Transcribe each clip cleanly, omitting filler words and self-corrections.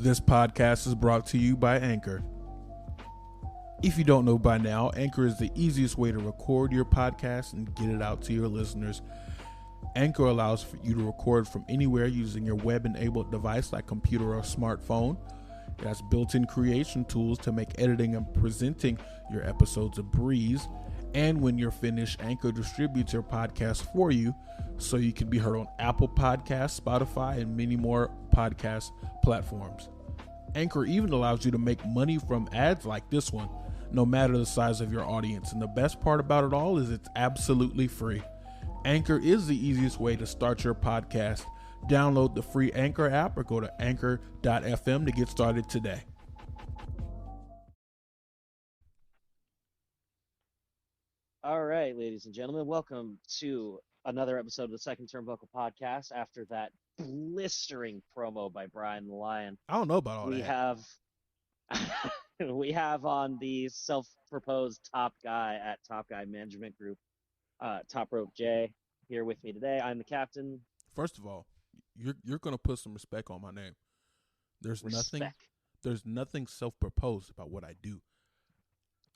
This podcast is brought to you by Anchor. If you don't know by now, Anchor is the easiest way to record your podcast and get it out to your listeners. Anchor allows for you to record from anywhere using your web-enabled device like computer or smartphone. It has built-in creation tools to make editing and presenting your episodes a breeze. And when you're finished, Anchor distributes your podcast for you so you can be heard on Apple Podcasts, Spotify, and many more podcast platforms. Anchor even allows you to make money from ads like this one, no matter the size of your audience. And the best part about it all is it's absolutely free. Anchor is the easiest way to start your podcast. Download the free Anchor app or go to anchor.fm to get started today. All right, ladies and gentlemen, welcome to another episode of the Second Turnbuckle podcast. After that blistering promo by Brian the Lion, I don't know about all we that. we have on the self-proposed top guy at Top Guy Management Group, Top Rope Jay, here with me today. I'm the captain. First of all, you're gonna put some respect on my name. There's nothing self-proposed about what I do.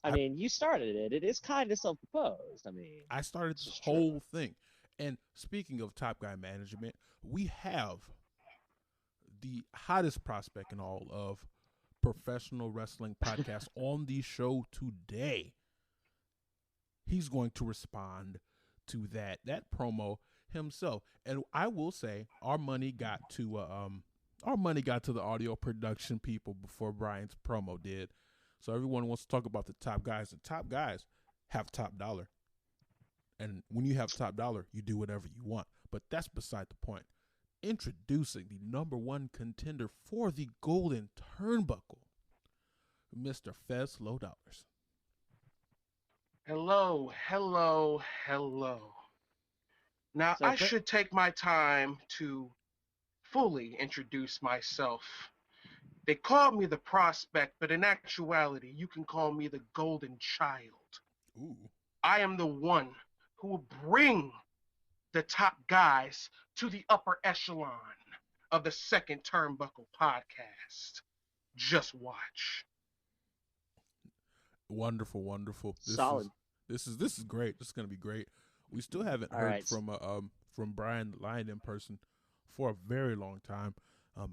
I mean, you started it. It is kind of self-proposed. I mean, I started this whole thing. And speaking of Top Guy Management, we have the hottest prospect in all of professional wrestling podcasts on the show today. He's going to respond to that promo himself. And I will say our money got to the audio production people before Brian's promo did. So everyone wants to talk about the top guys. The top guys have top dollar. And when you have top dollar, you do whatever you want. But that's beside the point. Introducing the number one contender for the Golden Turnbuckle, Mr. FesLo. Hello. Now, I should take my time to fully introduce myself. They call me the prospect, but in actuality, you can call me the golden child. Ooh. I am the one who will bring the top guys to the upper echelon of the Second Turnbuckle podcast. Just watch. Wonderful. solid. This is great. This is gonna be great. We still haven't heard from Brian the Lion in person for a very long time.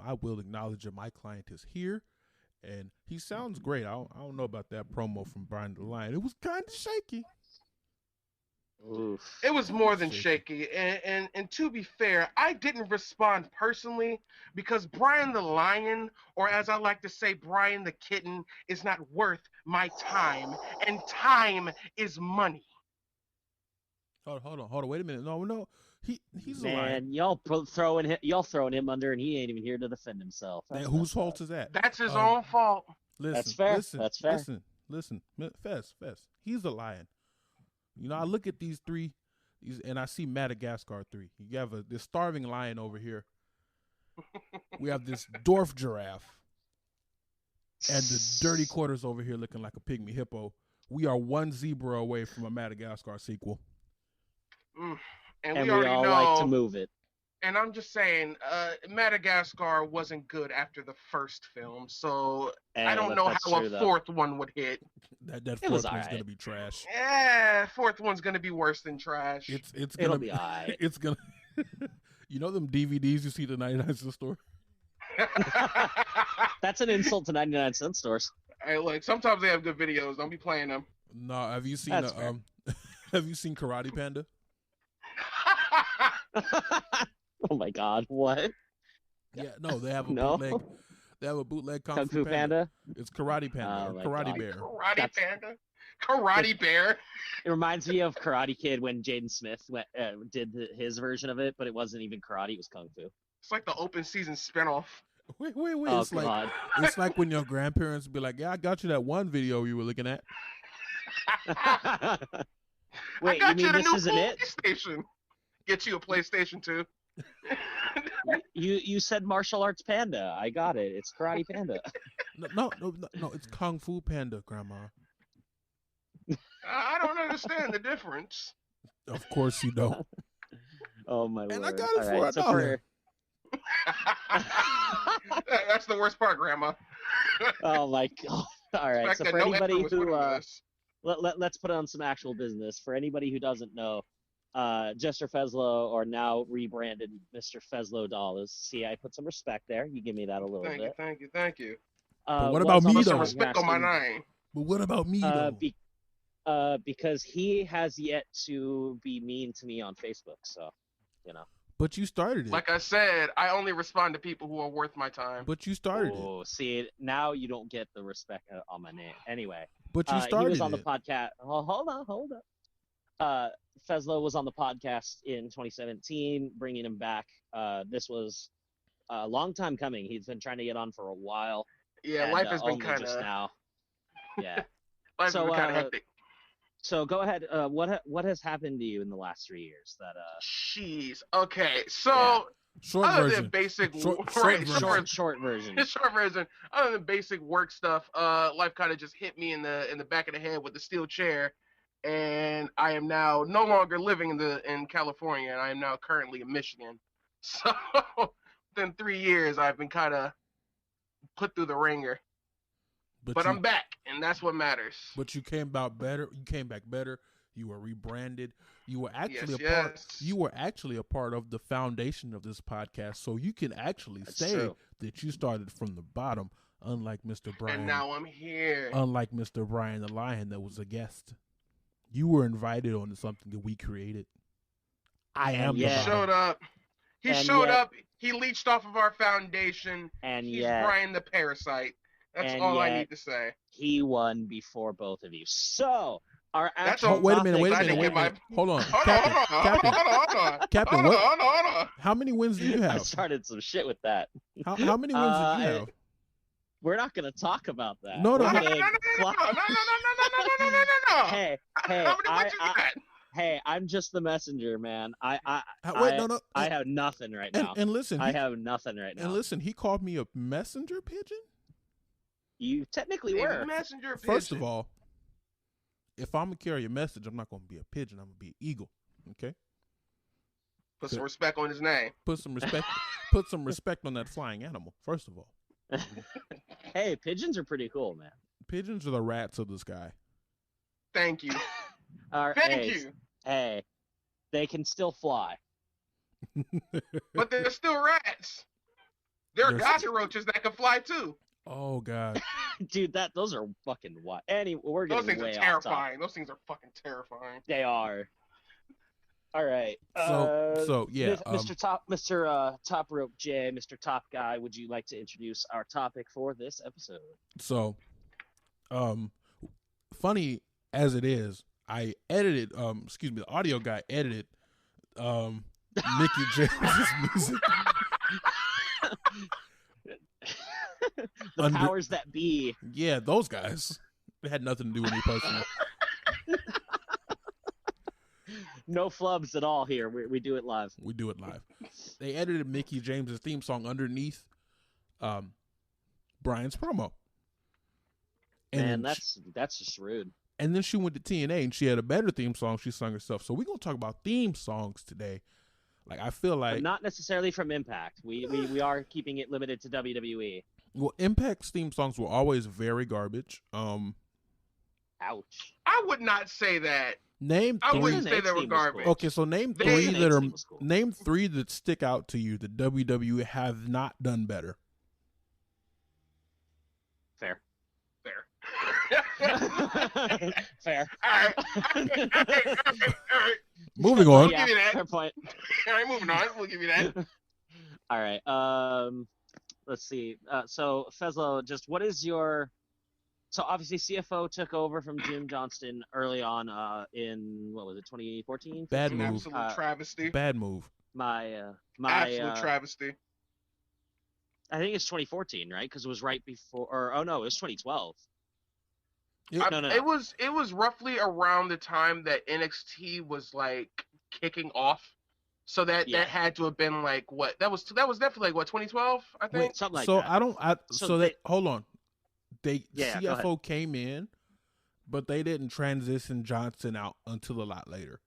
I will acknowledge that my client is here, and he sounds great. I don't know about that promo from Brian the Lion. It was kind of shaky. Oof. It was more than shaky. And to be fair, I didn't respond personally because Brian the Lion, or as I like to say, Brian the Kitten, is not worth my time, and time is money. Hold on. Wait a minute. No. He's a lion. Man, y'all throwing him under, and he ain't even here to defend himself. Man, whose fault is that? That's his own fault. That's fair. Listen. Fez. He's a lion. You know, I look at these three, and I see Madagascar 3. You have this starving lion over here. We have this dwarf giraffe, and the dirty quarters over here looking like a pygmy hippo. We are one zebra away from a Madagascar sequel. And we already all know, like to move it. And I'm just saying, Madagascar wasn't good after the first film, so I don't know how a fourth one would hit. That fourth one's gonna be trash. Yeah, fourth one's gonna be worse than trash. It'll be alright. It's gonna. You know them DVDs you see at the 99-cent store? That's an insult to 99-cent stores. Hey, look, sometimes they have good videos. Don't be playing them. No, have you seen have you seen Karate Panda? Oh my God! What? Yeah, no, they have a bootleg. They have a bootleg Kung Fu Panda. It's Karate Panda. Oh Karate Bear. Panda. Karate Bear. It reminds me of Karate Kid when Jaden Smith did his version of it, but it wasn't even karate; it was kung fu. It's like the open season spinoff. Wait! Oh, It's like when your grandparents be like, "Yeah, I got you that one video you were looking at." Wait, you mean this isn't it? PlayStation. Get you a PlayStation 2. You said martial arts panda. I got it. It's Karate Panda. No. It's Kung Fu Panda, Grandma. I don't understand the difference. Of course you don't. Oh my lord! And I got it for $1. That's the worst part, Grandma. Oh my god! All right. So That for no effort anybody was put who into this. let's put on some actual business. For anybody who doesn't know, Jester FesLo, or now rebranded Mr. FesLo Dollars. See, I put some respect there. You give me that a little bit. Thank you. But what about me, was on though? the Put some respect on my podcasting, name. But what about me, though? because he has yet to be mean to me on Facebook. So, But you started it. Like I said, I only respond to people who are worth my time. But you started it. Oh, see, now you don't get the respect on my name. Anyway, But you started he was on the it. podcast. Oh, hold up. FesLo was on the podcast in 2017, bringing him back. This was a long time coming. He's been trying to get on for a while. Yeah, and, life has been only kind just of. now. Yeah. Life has been kind of hectic. So go ahead. What has happened to you in the last 3 years? Jeez. Okay. So Short other version. than basic, Short short version. short version. Other than basic work stuff, life kind of just hit me in the back of the head with the steel chair, and I am now no longer living in California, and I am now currently in Michigan. So within 3 years, I've been kind of put through the ringer, but I'm back, and that's what matters. But you came back better. You came back better. You were rebranded. You were actually Yes. You were actually a part of the foundation of this podcast, so you can actually say true. that you started from the bottom, unlike Mr. Brian. And now I'm here. Unlike Mr. Brian the Lion, that was a guest. You were invited onto something that we created. I am Yeah. the He showed bottom. up. He And showed yet- up. He leached off of our foundation. And He's yet, Brian the Parasite. That's and all I yet- need to say. he won before both of you. So our That's actual all- Oh, wait a minute, topic wait a I minute, didn't wait a get my- minute. Hold on. Hold Captain, on, Captain, Captain, Captain, what? Hold on. How many wins do you I have? started some shit with that. How many wins did you have? We're not going to talk about that. No, no, We're no, gonna No. Hey, How many wins you got? hey, I'm just the messenger, man. Wait, I no. I have nothing right now. And listen, I have nothing right now. and listen, he called me a messenger pigeon. You technically A were. messenger First pigeon. of all, if I'm gonna carry a message, I'm not gonna be a pigeon. I'm gonna be an eagle. Okay. Put some respect on his name. Put some respect. Put some respect on that flying animal. First of all, Hey, pigeons are pretty cool, man. pigeons are the rats of the sky. Thank you. Thank Thank you. Hey, they can still fly. But they're still rats. There are There's- gotcha roaches that can fly too. Oh God. Dude, those are fucking wild. Anyway, we're Those getting things are way off topic. terrifying. Those things are fucking terrifying. They are. All right. So yeah. Mr. Top Rope J, Mr. Top Guy, would you like to introduce our topic for this episode? So, funny as it is, I edited. Excuse me, the audio guy edited. Mickey James's music. The powers that be. Yeah, those guys. It had nothing to do with me personally. No flubs at all here. We do it live. We do it live. They edited Mickey James's theme song underneath Brian's promo. Man, then that's just rude. and then she went to TNA and she had a better theme song she sung herself. So we're gonna talk about theme songs today. Like I feel like But not necessarily from Impact. We are keeping it limited to WWE. well, Impact's theme songs were always very garbage. Ouch. I would not say that. Name I three. wouldn't say Next they were theme was cool. garbage. Okay, so name They- three Next that are theme was cool. name three that stick out to you that WWE have not done better. Fair. Fair. Fair. All right. Moving on. Give me that. Fair point. All right, moving on. We'll give you that. All right. Let's see. So FesLo, just what is your? So obviously CFO took over from Jim Johnston early on. In what was it, 2014? Bad An move. absolute travesty. Bad move. My Absolute travesty. I think it's 2014, right? Because it was right before. Or oh no, it was 2012. Yeah. No. It was roughly around the time that NXT was like kicking off. So that had to have been like what? That was definitely like what, 2012, I think. Wait, Something like so that. So hold on. They Yeah, go CFO came in, but they didn't transition Johnson out until a lot later.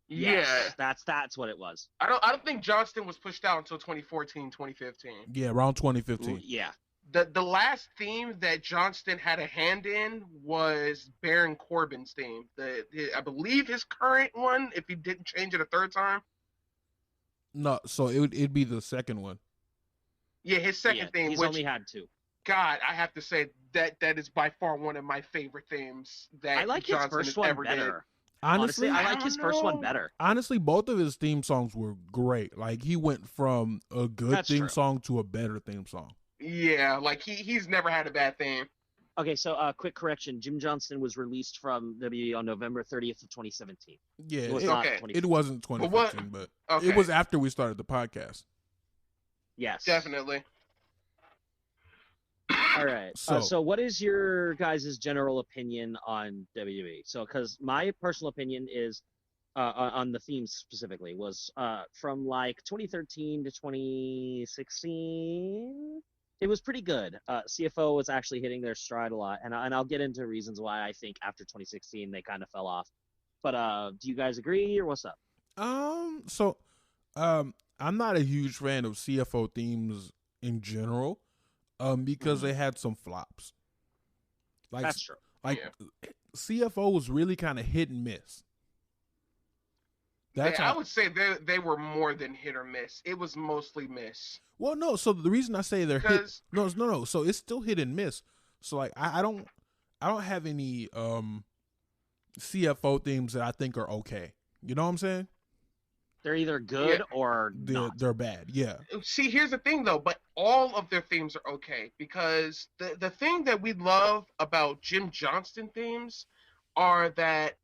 Yes, that's what it was. I don't think Johnston was pushed out until 2014, 2015. Yeah, around 2015. Yeah. The last theme that Johnston had a hand in was Baron Corbin's theme. I believe his current one, if he didn't change it a third time. No, so it'd be the second one. Yeah, his second theme. He's only had 2. God, I have to say that is by far one of my favorite themes that I like Johnston his first has one ever better. did. Honestly, I like his first one better. Honestly, both of his theme songs were great. Like, he went from a good theme song to a better theme song. Yeah, like he's never had a bad theme. Okay, so quick correction. Jim Johnston was released from WWE on November 30th of 2017. Yeah, it was not 2015. It wasn't 2015, but it was after we started the podcast. Yes. Definitely. All right. So what is your guys' general opinion on WWE? So, because my personal opinion is, on the themes specifically, was from like 2013 to 2016, it was pretty good. CFO was actually hitting their stride a lot, and I'll get into reasons why I think after 2016 they kind of fell off. But do you guys agree, or what's up? I'm not a huge fan of CFO themes in general. Because they had some flops. Like, that's true. Like, CFO was really kind of hit and miss. I would say they were more than hit or miss. It was mostly miss. Well, no. So the reason I say they're hit, no. So it's still hit and miss. So like, I don't have any CFO themes that I think are okay. You know what I'm saying? They're either good or they're bad. Yeah. See, here's the thing though, but all of their themes are okay, because the thing that we love about Jim Johnston themes are that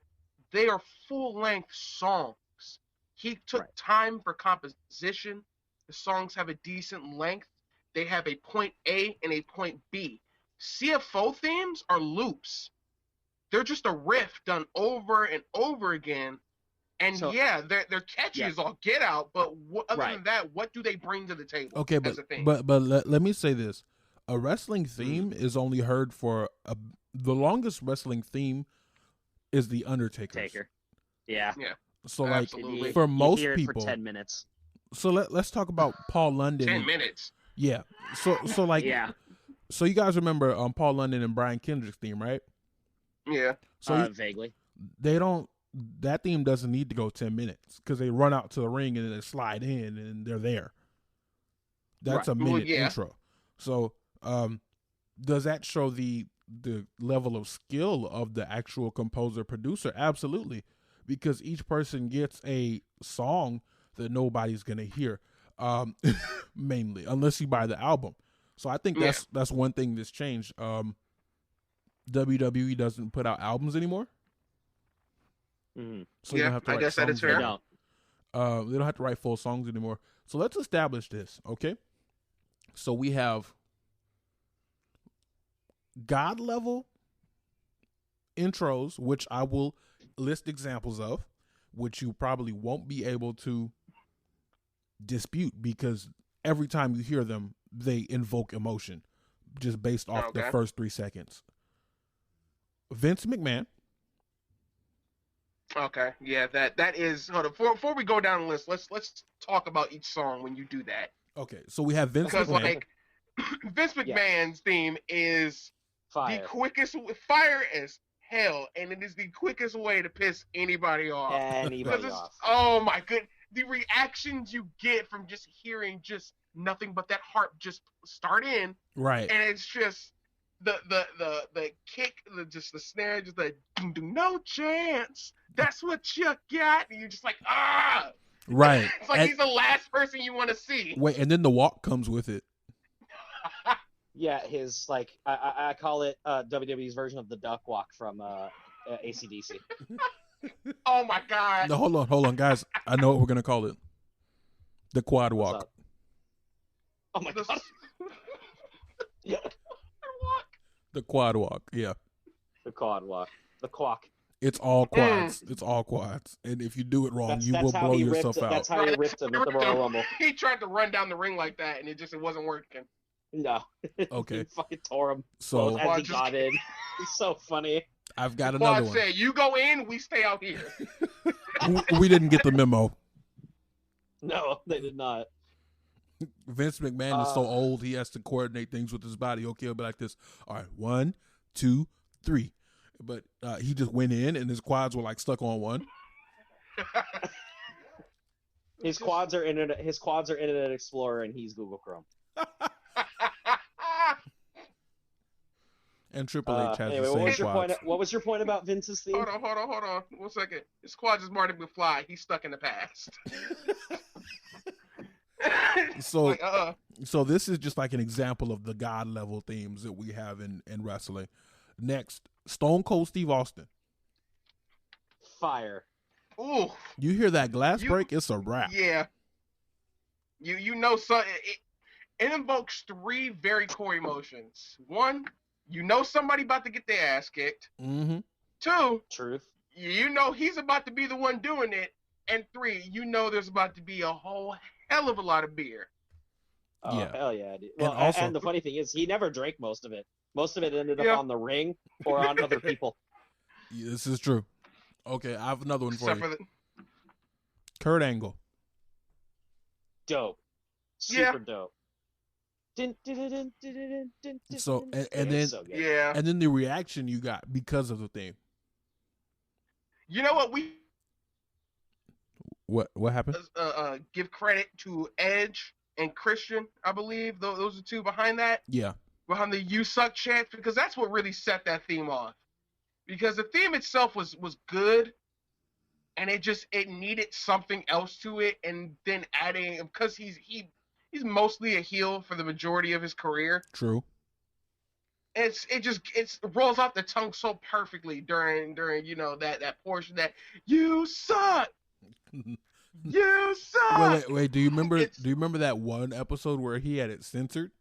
they are full-length songs. He took time for composition. The songs have a decent length. They have a point A and a point B. CFO themes are loops. They're just a riff done over and over again. And they're catchy as all get out, but other than that, what do they bring to the table? Okay, but let me say this: a wrestling theme is only heard for the longest wrestling theme is the Undertaker's. Yeah. So like for most people, for 10 minutes. So let's talk about Paul London. 10 minutes. Yeah. So like So you guys remember Paul London and Brian Kendrick's theme, right? Yeah. So vaguely. That theme doesn't need to go 10 minutes because they run out to the ring and then they slide in and they're there. That's a minute intro. So does that show the level of skill of the actual composer producer? Absolutely, because each person gets a song that nobody's gonna hear, mainly unless you buy the album. So I think that's one thing that's changed. WWE doesn't put out albums anymore. Mm-hmm. So you don't have to I guess that is fair. They don't have to write full songs anymore. So let's establish this, okay? So we have God level intros, which I will list examples of, which you probably won't be able to dispute because every time you hear them, they invoke emotion just based off the first 3 seconds. Vince McMahon. Okay, yeah, that is. Hold on, before we go down the list, let's talk about each song when you do that. Okay, so we have Vince McMahon. Because like Vince McMahon's theme is the quickest, fire as hell, and it is the quickest way to piss anybody off. Oh my good, the reactions you get from just hearing just nothing but that harp just start in, right, and it's just. The kick, just the snare, just the no chance. That's what you got. And you're just like, ah. Right. It's like he's the last person you want to see. Wait, and then the walk comes with it. Yeah, his like I call it WWE's version of the duck walk from AC/DC. Oh my god. No, hold on, guys. I know what we're gonna call it. The quad walk. Oh my god. Yeah. The quad walk, yeah. The quad walk. The quack. It's all quads. It's all quads. And if you do it wrong, you will blow yourself out. That's how he ripped him at the Royal Rumble. He tried to run down the ring like that, and it wasn't working. No. Okay. He fucking tore him. So as he got in. It's so funny. I've got Quad another one. said, "You go in, we stay out here." We didn't get the memo. No, they did not. Vince McMahon is so old, he has to coordinate things with his body. Okay, he'll be like this. All right, 1, 2, 3. But he just went in, and his quads were like stuck on one. His quads are Internet Explorer, and he's Google Chrome. And Triple H has anyway, the same quads. what was your point about Vince's theme? Hold on. 1 second. His quads is Marty McFly. He's stuck in the past. So, so this is just like an example of the God level themes that we have in wrestling. Next, Stone Cold Steve Austin. Fire. Ooh. You hear that glass break? It's a wrap. Yeah. You know, so it invokes 3 very core emotions. 1, you know somebody about to get their ass kicked. Mm-hmm. 2, Truth. you know he's about to be the one doing it. And 3, you know there's about to be a whole hell of a lot of beer. Oh, Yeah. hell yeah. Dude. Well, And also- and the funny thing is, he never drank most of it. Most of it ended up on the ring or on other people. Yeah, this is true. Okay, I have another one for Except you. for the, Kurt Angle. Dope. Yeah. Super dope. So and then So good. yeah. and then the reaction you got because of the theme. You know what? What happened? Give credit to Edge and Christian, I believe. Those are 2 behind that. Yeah. Behind the "You Suck" chant, because that's what really set that theme off. Because the theme itself was good, and it needed something else to it, and then adding, because he's mostly a heel for the majority of his career. True. It rolls off the tongue so perfectly during that portion that "You suck, you suck." Wait. Do you remember that one episode where he had it censored?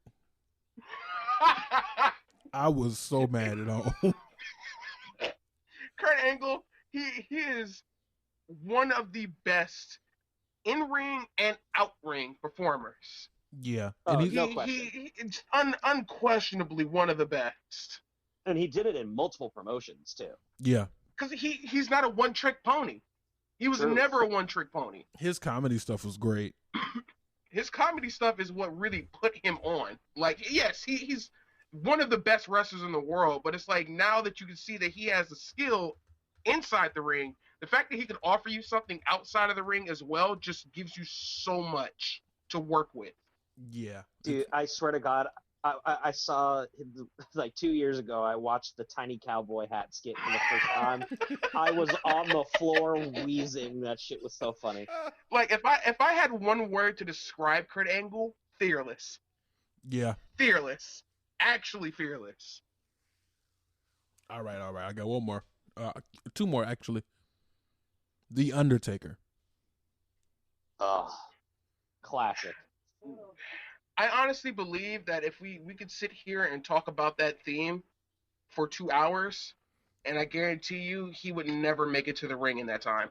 I was so mad at all. Kurt Angle, he is one of the best in-ring and out-ring performers. Yeah. Oh, And no question. He's unquestionably one of the best. And he did it in multiple promotions, too. yeah. Because he's not a one-trick pony. He was True. never a one-trick pony. His comedy stuff was great. His comedy stuff is what really put him on. Like, yes, he's one of the best wrestlers in the world, but it's like now that you can see that he has the skill inside the ring, the fact that he can offer you something outside of the ring as well just gives you so much to work with. Yeah. Dude, I swear to God, I saw, like 2 years ago, I watched the Tiny Cowboy Hat skit for the first time. I was on the floor wheezing. That shit was so funny. Like, if I had one word to describe Kurt Angle, fearless. Yeah. Fearless. Actually fearless. All right. I got one more. 2 more, actually. The Undertaker. Oh, classic. I honestly believe that if we could sit here and talk about that theme for 2 hours, and I guarantee you he would never make it to the ring in that time.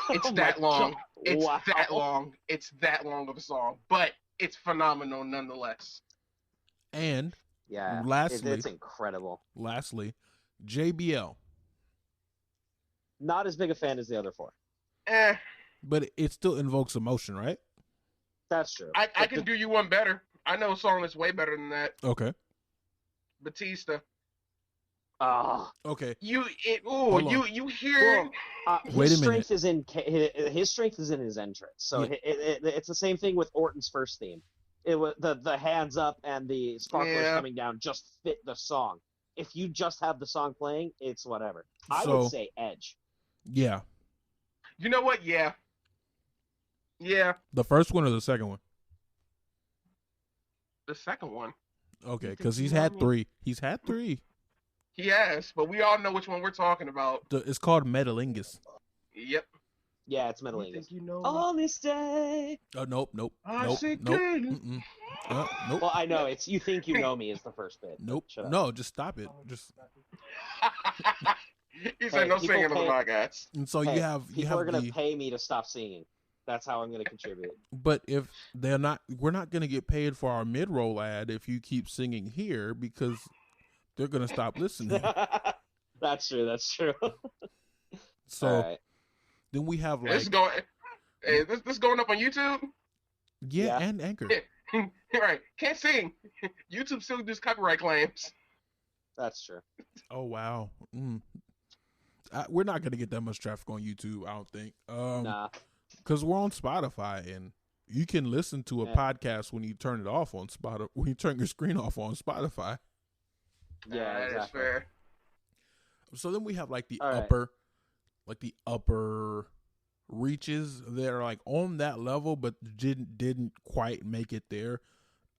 It's that long. God. It's Wow. that long. It's that long of a song, but it's phenomenal nonetheless. And Yeah, lastly, it's incredible. JBL. Not as big a fan as the other 4. But it still invokes emotion, right? That's true. I can do you one better. I know a song that's way better than that. Okay. Batista. Okay. You hear Wait his a minute. strength is in his entrance. So Yeah. it's the same thing with Orton's first theme. It was the hands up and the sparklers coming down just fit the song. If you just have the song playing, it's whatever. I would say Edge. Yeah. You know what? Yeah. The first one or the second one? The second one. Okay, think because he's you know had me? 3. He's had 3. He has, but we all know which one we're talking about. It's called Metalingus. Yep. Yeah, it's You Metalingus. think you know me? On this day. Oh, nope. I Nope. see Nope. green. Mm-mm. Nope. Well, I know it's "You Think You Know Me" is the first bit. Nope. Shut up. No, just stop it. Just He said no people singing on the pay- podcast. and so Hey, you have people are gonna the. pay me to stop singing. That's how I'm gonna contribute. But if they're not, we're not gonna get paid for our mid-roll ad if you keep singing here because they're gonna stop listening. That's true. That's true. So All right. then we have This like going, hey, this going up on YouTube. yeah, Yeah. and Anchor. Right, can't sing. YouTube still does copyright claims. That's true. Oh wow. We're not gonna get that much traffic on YouTube, I don't think. Nah. Because we're on Spotify, and you can listen to a Yeah. podcast when you turn it off on Spotify. When you turn your screen off on Spotify. Yeah, That is exactly. fair. So then we have like the All right. upper reaches that are like on that level, but didn't quite make it there.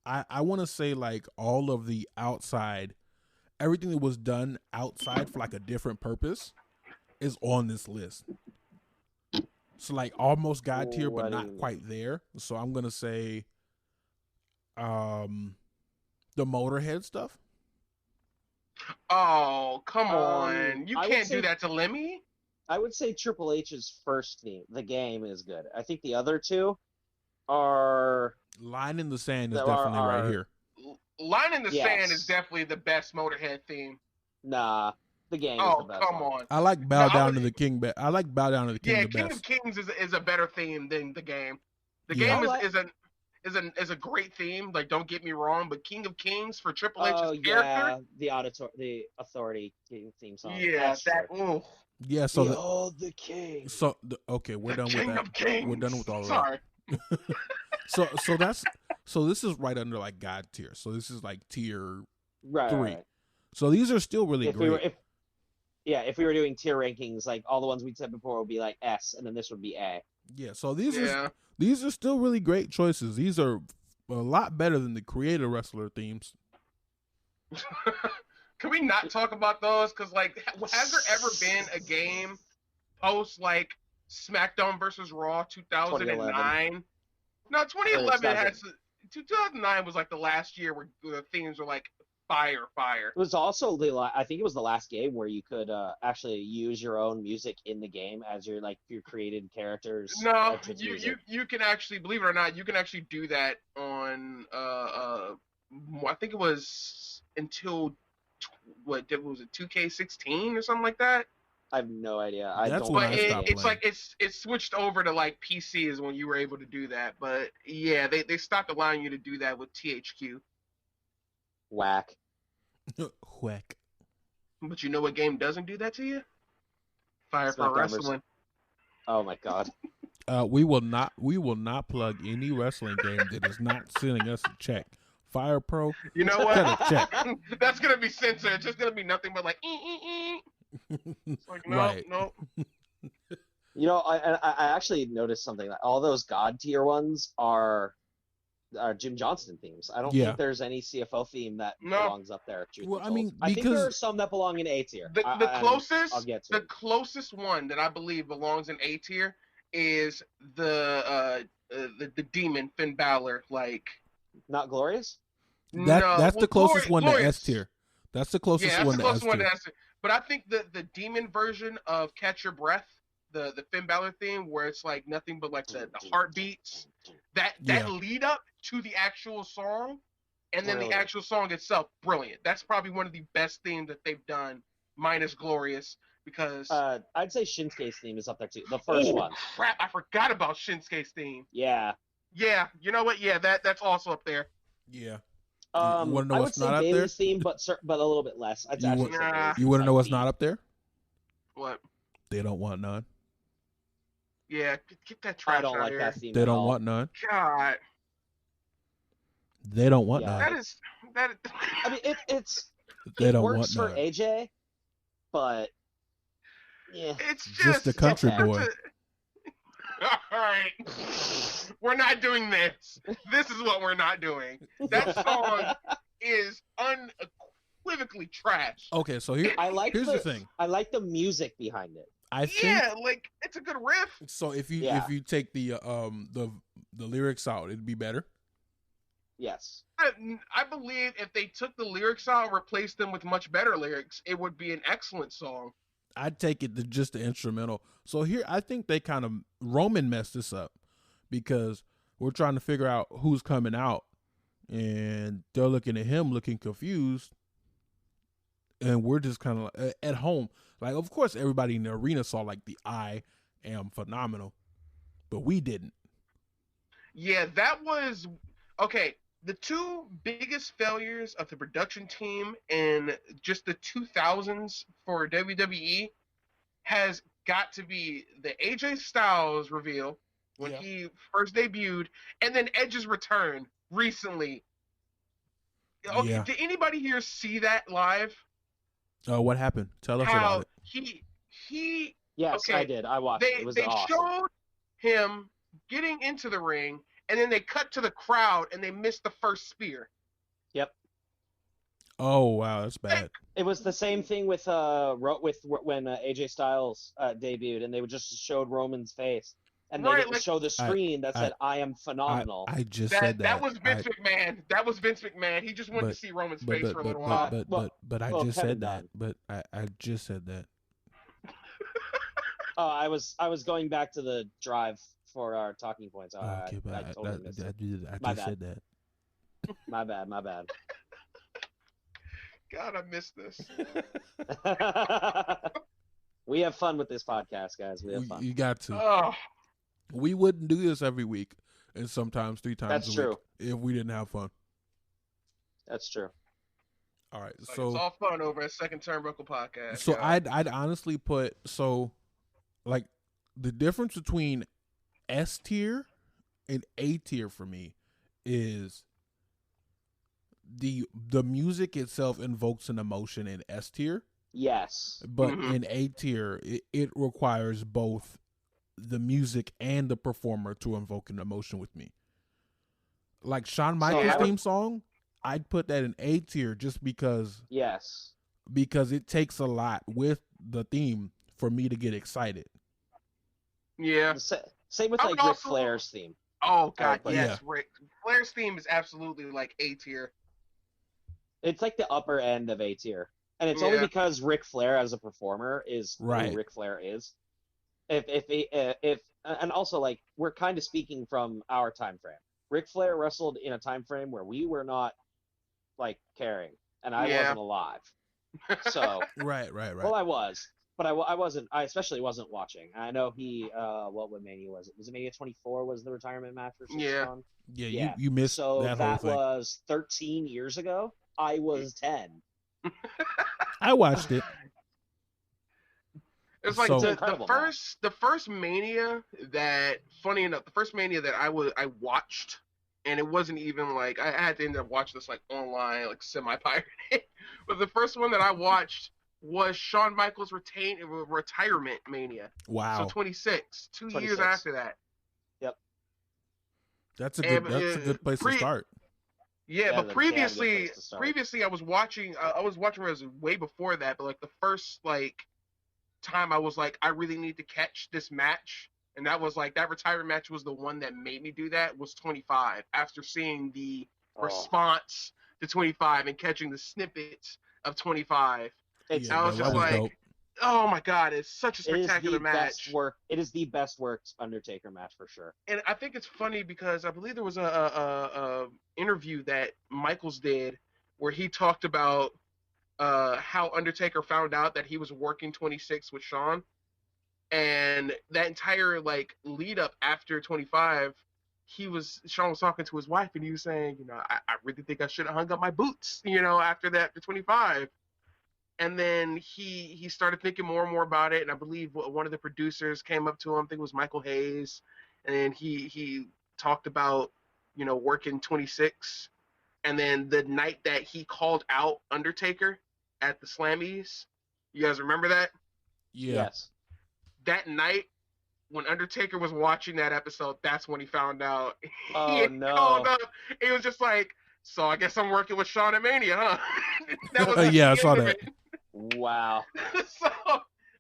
I want to say like all of the outside, everything that was done outside for like a different purpose is on this list. So like almost God tier, but What do not you mean? quite there. So I'm gonna say, the Motorhead stuff. Oh, come on. You I would can't do say- that to Lemmy. I would say Triple H's first theme, the game, is good. I think the other two are Line in the Sand is There definitely right are- here. Line in the Yes. Sand is definitely the best Motorhead theme. nah. The game is Oh, the best come one. on. I like Bow No, I Down would- to the King. I like Bow Down to the King Yeah, the King best. of Kings is a better theme than the game. The Yeah. game I like- is a great theme. Like, don't get me wrong, but King of Kings for Triple H's Oh character. yeah, the Authority theme song. Yeah, That's that. true. Ooh, Yeah. So Behold the king. okay, we're the done with King that. of Kings. We're done with all of that. Sorry. So this is right under like God tier. So this is like tier Right. 3. right. So these are still really If great. we were doing tier rankings, like all the ones we said before would be like S, and then this would be A. Yeah. So these Yeah. are still really great choices. These are a lot better than the Creator Wrestler themes. Can we not talk about those? Because, like, has there ever been a game post, like, SmackDown versus Raw 2009? No, 2011 has. 2009 was, like, the last year where the themes were, like, fire. It was also I think it was the last game where you could actually use your own music in the game as your created characters. No, entrance music. you can actually, believe it or not, you can actually do that on, I think it was until, what was it, 2K16 or something like that? I have no idea. That's don't when But I stopped it's playing. like it's switched over to like PC is when you were able to do that. But yeah, they stopped allowing you to do that with THQ. Whack. Whack. But you know what game doesn't do that to you? Fire Pro SmackDown versus- Wrestling. Oh my god. We will not plug any wrestling game that is not sending us a check. Fire Pro, You know cut what? a check. That's gonna be censored. It's just gonna be nothing but like. It's like no, Right. no. You know, I actually noticed something that all those god tier ones are Jim Johnston themes. I don't Yeah. think there's any CFO theme that No. belongs up there. truth Well, be I told. mean, I think there because- are some that belong in A tier. The I'll closest get to the it. closest one that I believe belongs in A tier is the demon Finn Balor. Like Not Glorious? That's the closest one to Glorious. S tier. That's the closest Yeah, that's one the to S closest one to tier. S tier. But I think the demon version of Catch Your Breath, the Finn Balor theme, where it's like nothing but like the heartbeats, that Yeah. lead up to the actual song, and then the Brilliant. actual song itself, brilliant. That's probably one of the best themes that they've done, minus Glorious, because I'd say Shinsuke's theme is up there too. The first oh, one. crap, I forgot about Shinsuke's theme. Yeah. Yeah, you know what? Yeah, that's also up there. Yeah. Um, wanna know I what's would say not up there? Bailey's theme, but a little bit less. I'd You actually would- say Nah. Bailey's You want to theme know what's is not up there? What? They don't want none. Yeah, get that trash I don't out like here. that theme. They at don't all. want none. God, They don't want Yeah. none. that. I mean, it's They it don't want works for none. AJ, but yeah. It's Just a country okay. boy. All right, we're not doing this. This is what we're not doing. That song is unequivocally trash. Okay, so here, I like here's the thing. I like the music behind it. I think Yeah, like it's a good riff. so. If Yeah. you take the lyrics out, it'd be better. Yes. I believe if they took the lyrics out and replaced them with much better lyrics, it would be an excellent song. I'd take it to just the instrumental. So here, I think they kind of Roman messed this up because we're trying to figure out who's coming out, and they're looking at him looking confused. and we're just kind of like, at home. Like, of course, everybody in the arena saw like the I am phenomenal, but we didn't. Yeah, that was okay. The two biggest failures of the production team in just the 2000s for WWE has got to be the AJ Styles reveal when he first debuted, and then Edge's return recently. Okay, Yeah. did anybody here see that live? What happened? Tell us about it. He Yes, okay, I did. I watched it. It was they awesome. showed him getting into the ring, and then they cut to the crowd, and they missed the first spear. Yep. Oh wow, that's bad. It was the same thing with when AJ Styles debuted, and they just showed Roman's face, and they didn't show the screen that said "I am phenomenal." I just said that. That was Vince McMahon. That was Vince McMahon. He just wanted to see Roman's face for a little while. But I just said that. But I just said that. Oh, I was going back to the drive for our talking points. Okay, but I totally missed it. I just said that. My bad. God, I missed this. We have fun with this podcast, guys. We have fun. You got to. Oh. We wouldn't do this every week, and sometimes 3 times That's a true. week if we didn't have fun. That's true. All right, Like, so it's all fun over at Second Turnbuckle Podcast. So I'd honestly put like the difference between S tier and A tier for me is the music itself invokes an emotion in S tier. Yes. But in A tier, it requires both the music and the performer to invoke an emotion with me. Like Shawn Michaels' theme song, I'd put that in A tier just because. Yes. Because it takes a lot with the theme for me to get excited. Yeah. Same with like Ric Flair's theme. Oh God, yes. Yeah. Ric Flair's theme is absolutely like A tier. It's like the upper end of A tier. And it's only because Ric Flair as a performer is who Ric Flair is. If and also like we're kind of speaking from our time frame. Ric Flair wrestled in a time frame where we were not like caring, and I wasn't alive. So right. Well, I was, but I wasn't. I especially wasn't watching. I know he. What Mania was it? Was it Mania 24? Was the retirement match for Shawn? Yeah. You missed so that whole thing. Was 13 years ago. I was 10. I watched it. It's like the first Mania that, funny enough, the first Mania that I watched, and it wasn't even like I had to end up watching this like online, like semi-pirated. But the first one that I watched was Shawn Michaels' retirement Mania. Wow. So 26, 2 years after that. Yep. That's a good place to start. Yeah, but previously I was watching way before that, but like the first like time I was like, I really need to catch this match, and that was like that retirement match was the one that made me do that, was 25, after seeing the response to 25 and catching the snippets of 25. I was just like, dope. Oh my God, it's such a spectacular match. It is the best worked Undertaker match for sure. And I think it's funny because I believe there was a interview that Michaels did where he talked about how Undertaker found out that he was working 26 with Shawn, and that entire like lead up after 25, Shawn was talking to his wife and he was saying, I really think I should have hung up my boots, after 25. And then he started thinking more and more about it, and I believe one of the producers came up to him, I think it was Michael Hayes, and he talked about, working 26. And then the night that he called out Undertaker at the Slammies, you guys remember that? Yeah. Yes. That night, when Undertaker was watching that episode, that's when he found out. Oh, no. Called up. He was just like, so I guess I'm working with Shawn at Mania, huh? I saw that. Wow. So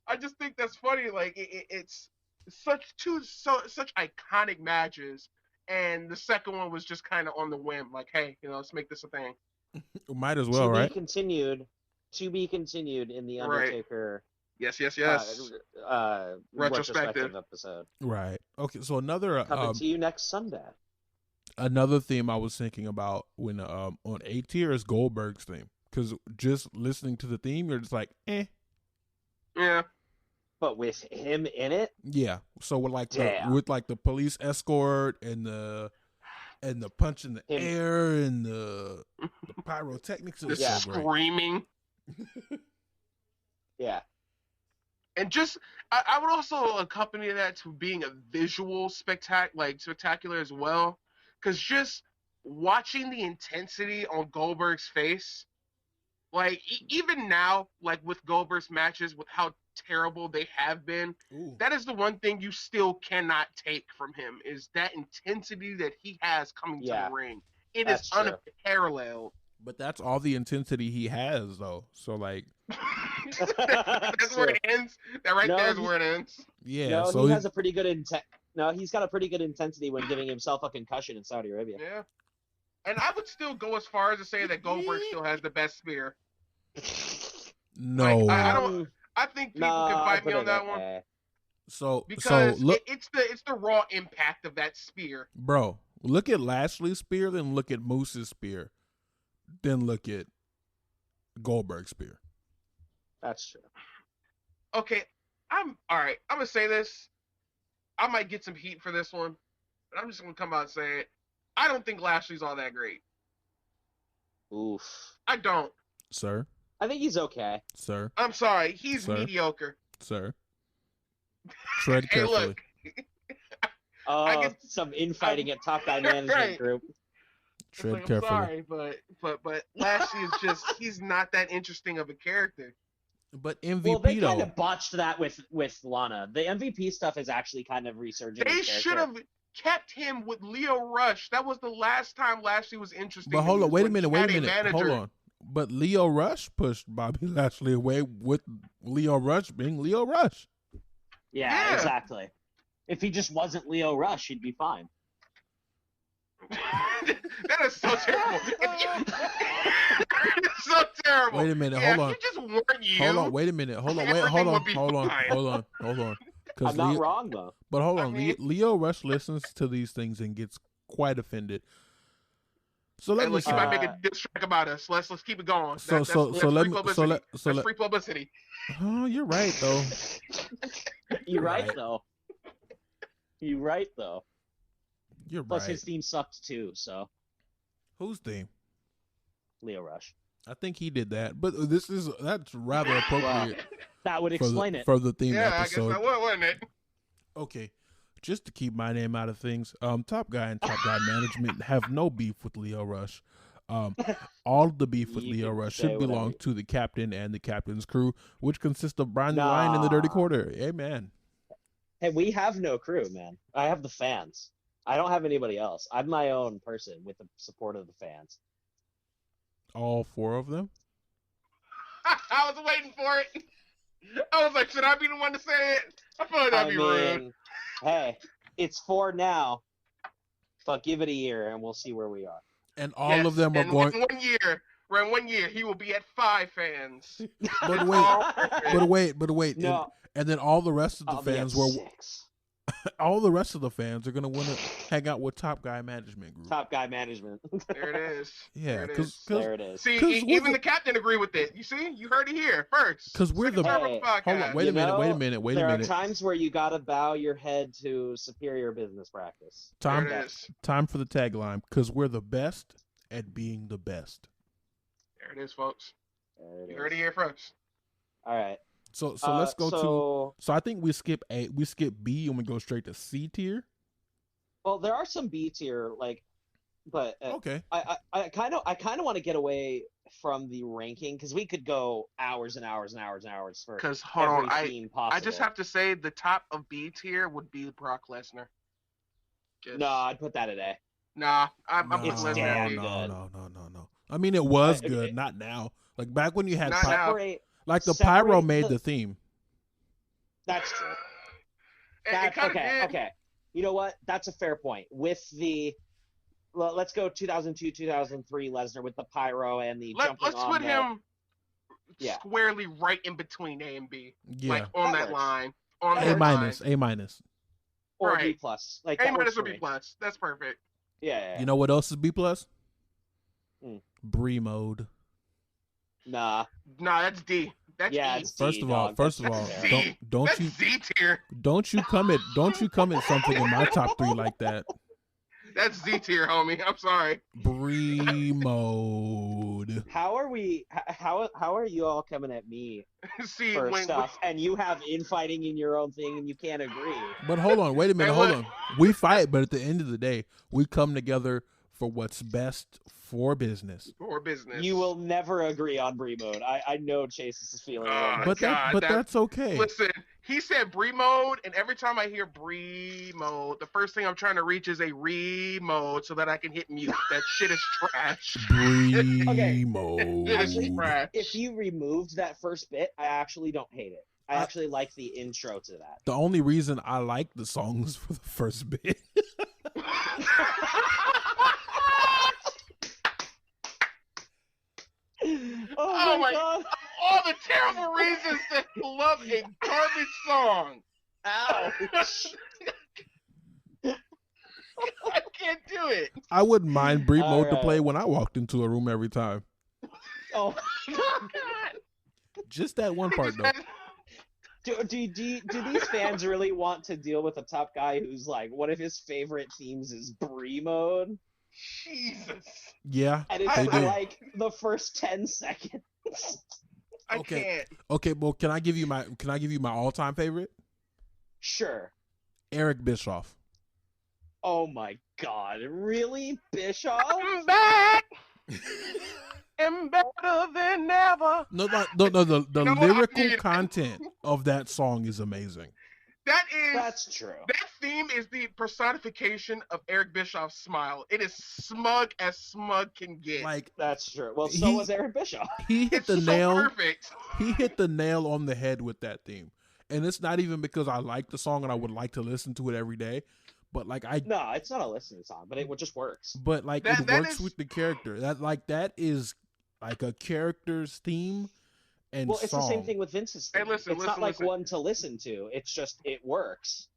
I just think that's funny. Like it's such iconic matches, and the second one was just kind of on the whim. Like, hey, let's make this a thing. Might as well, right? To be continued in the Undertaker. Yes. Retrospective episode. Right. Okay. So another coming to you next Sunday. Another theme I was thinking about when on A tier is Goldberg's theme, because just listening to the theme, you're just like, eh. Yeah. But with him in it, Yeah. So with like Damn. the police escort and the punch in the Him- air and the pyrotechnics, The is so great. screaming. yeah. And just, I would also accompany that to being a visual spectacular as well. Because just watching the intensity on Goldberg's face, like, even now, like, with Goldberg's matches, with how terrible they have been, Ooh. that is the one thing you still cannot take from him, is that intensity that he has coming to Yeah. the ring. It That's is true. unparalleled. But that's all the intensity he has, though. So like, That's where it ends. That right No, there is he- where it ends. yeah. No, so he has a pretty good No, he's got a pretty good intensity when giving himself a concussion in Saudi Arabia. Yeah. And I would still go as far as to say that Goldberg still has the best spear. no. Like, I don't. I think people can I'd fight put me on it that at one A. so because look, it's the raw impact of that spear. bro. Look at Lashley's spear, then look at Moose's spear, then look at Goldberg's spear. That's true. Okay, I'm all right. I'm gonna say this. I might get some heat for this one, but I'm just gonna come out and say it. I don't think Lashley's all that great. Oof. I don't. Sir, I think he's okay. sir, I'm sorry. He's Sir? mediocre. sir. Tread Hey, carefully. look. Oh, get- some infighting at Top Guy Management Right. Group. It's Tread like, I'm carefully. sorry, but Lashley is just he's not that interesting of a character. But MVP Well, they though. kind of botched that with Lana. The MVP stuff is actually kind of resurging. They his character. should have kept him with Leo Rush. That was the last time Lashley was interesting. But to hold me, on, wait a when minute, he wait had a minute, hold manager. on. But Leo Rush pushed Bobby Lashley away with Leo Rush being Leo Rush. Yeah, Yeah. exactly. If he just wasn't Leo Rush, he'd be fine. That is so terrible. It's so terrible. Wait a minute, Yeah, hold on. He just weren't you. Hold on, wait a minute. Hold on, wait, Everything hold on, would be hold on, fine. hold on, hold on. I'm not wrong though. But hold I on, mean- Leo Rush listens to these things and gets quite offended. So Hey, let me look, see. you might make a diss track about us. Let's keep it going. So That's let free me publicity. so That's let. free publicity. Oh, you're right though. You're right Right. though. You're right though. You're Plus right. his theme sucked too, so Whose theme? Leo Rush. I think he did that, but that's rather appropriate That would explain it. for the theme Yeah, I episode. guess that would, wouldn't it? Okay, just to keep my name out of things, Top Guy and Top Guy Management have no beef with Leo Rush. All the beef with You Leo can Rush say should belong whatever. to the captain and the captain's crew, which consists of Brian the Lion in the Dirty Nah. Quarter. Amen. Hey, we have no crew, man. I have the fans. I don't have anybody else. I'm my own person with the support of the fans. All four of them. I was waiting for it. I was like, should I be the one to say it? I feel like that'd be rude. Hey, it's 4 now, but give it a year and we'll see where we are. And all of them are and going. In 1 year, in 1 year, he will be at 5 fans. But wait, but wait. No, And then all the rest of the I'll be at fans were 6. all the rest of the fans are gonna want to hang out with Top Guy Management Group. Top Guy Management. There it is. Yeah, There it because is. There it is. See, 'cause we're even the- the captain agreed with it. You see, you heard it here first. because we're the. Hey, Turnbuckle podcast. Hold on, wait You a minute, know, wait a minute, wait a there minute. are times where you gotta bow your head to superior business practice. Time, There it is. time for the tagline. Because we're the best at being the best. There it is, folks. There it You is. heard it here first. All right. So let's go to. so, So I think we skip B, and we go straight to C tier. Well, there are some B tier, but Okay. I kind of want to get away from the ranking because we could go hours and hours and hours and hours for Because hold every on, theme possible. I just have to say the top of B tier would be Brock Lesnar. Just, No, I'd put that at A. Nah, I'm No, putting It's Lesnar damn at B. good. No. I mean, it was Okay. good, not now. Like back when you had Not now. Separate. like the separate pyro made the- the theme. That's true. It That's kinda okay. did. Okay. You know what? That's a fair point. With the, well, let's go 2002, 2003 Lesnar with the pyro and the jumping Let's on put the, him Yeah. squarely right in between A and B. Yeah. Like on That that works. line. On That A that minus. line. A minus. or right. B plus. Like A that works minus for or B me. plus. That's perfect. Yeah. You know what else is B plus? Hmm. Bree mode. Nah. Nah, that's D. That's Yeah, E. it's First D, of all, dog. first of That's all, fair. Z. don't That's you Z tier. don't you come at something in my top 3 like that. That's Z tier, homie. I'm sorry. Bree mode. How are we? How are you all coming at me See, for when stuff, and you have infighting in your own thing, and you can't agree? But hold on, wait a minute, Hey, hold look. on. We fight, but at the end of the day, we come together for what's best for business. for business. You will never agree on Bree mode. I know Chase's feelings on this. But that's okay. Listen, he said Bree mode, and every time I hear Bree mode, the first thing I'm trying to reach is a re-mode so that I can hit mute. That shit is trash. Bree Okay. mode. Actually, Trash. if you removed that first bit, I actually don't hate it. I actually like the intro to that. The only reason I like the song is for the first bit. Oh my god! All the terrible reasons to love a garbage song. Ouch! I can't do it. I wouldn't mind Bree All mode to right. play when I walked into a room every time. Oh, Just that one part though. do these fans really want to deal with a top guy who's like one of his favorite themes is Bree mode, Jesus. Yeah, and it's they do. like the first 10 seconds? I Okay. can't. Okay, well, can I give you my all-time favorite? Sure. Eric Bischoff. Oh my god, really, Bischoff? I'm back. And better than ever. No, the You know what? lyrical content of that song is amazing. That's true. That theme is the personification of Eric Bischoff's smile. It is smug as smug can get. Like That's true. Well, so was Eric Bischoff. he hit it's the so nail. perfect. He hit the nail on the head with that theme. And it's not even because I like the song and I would like to listen to it every day, but like No, it's not a listening song, but it just works. but like That it works is- with the character. That is like a character's theme and Well, it's song. the same thing with Vince's theme. Hey, listen, it's not like listen. one to listen to. It's just, it works.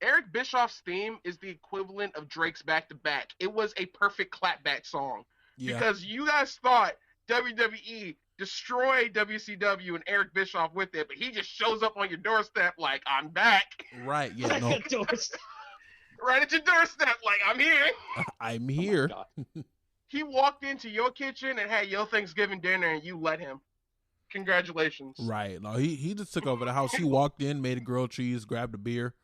Eric Bischoff's theme is the equivalent of Drake's Back to Back. It was a perfect clapback song. Yeah. Because you guys thought WWE destroyed WCW and Eric Bischoff with it, but he just shows up on your doorstep like, I'm back. Right, yeah, no. Doorstep. Right at your doorstep like, I'm here. I'm Oh my here. God. He walked into your kitchen and had your Thanksgiving dinner and you let him. Congratulations. Right. No, he just took over the house. He walked in, made a grilled cheese, grabbed a beer,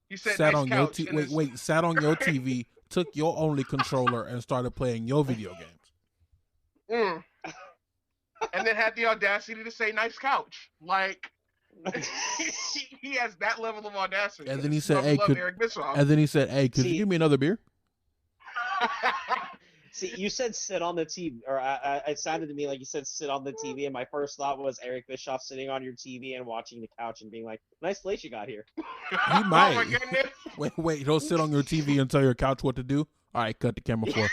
He said, sat nice on your couch. And sat on your TV, took your only controller and started playing your video games. And then had the audacity to say nice couch. Like, he has that level of audacity. And then he said, Love- "Hey, love could," Eric Bischoff. and then he said, "Hey, could See- you give me another beer?" See, you said sit on the TV, or it sounded to me like you said sit on the TV, and my first thought was Eric Bischoff sitting on your TV and watching the couch and being like, nice place you got here. He Oh might. my goodness. Wait, he'll sit on your TV and tell your couch what to do. All right, cut the camera for.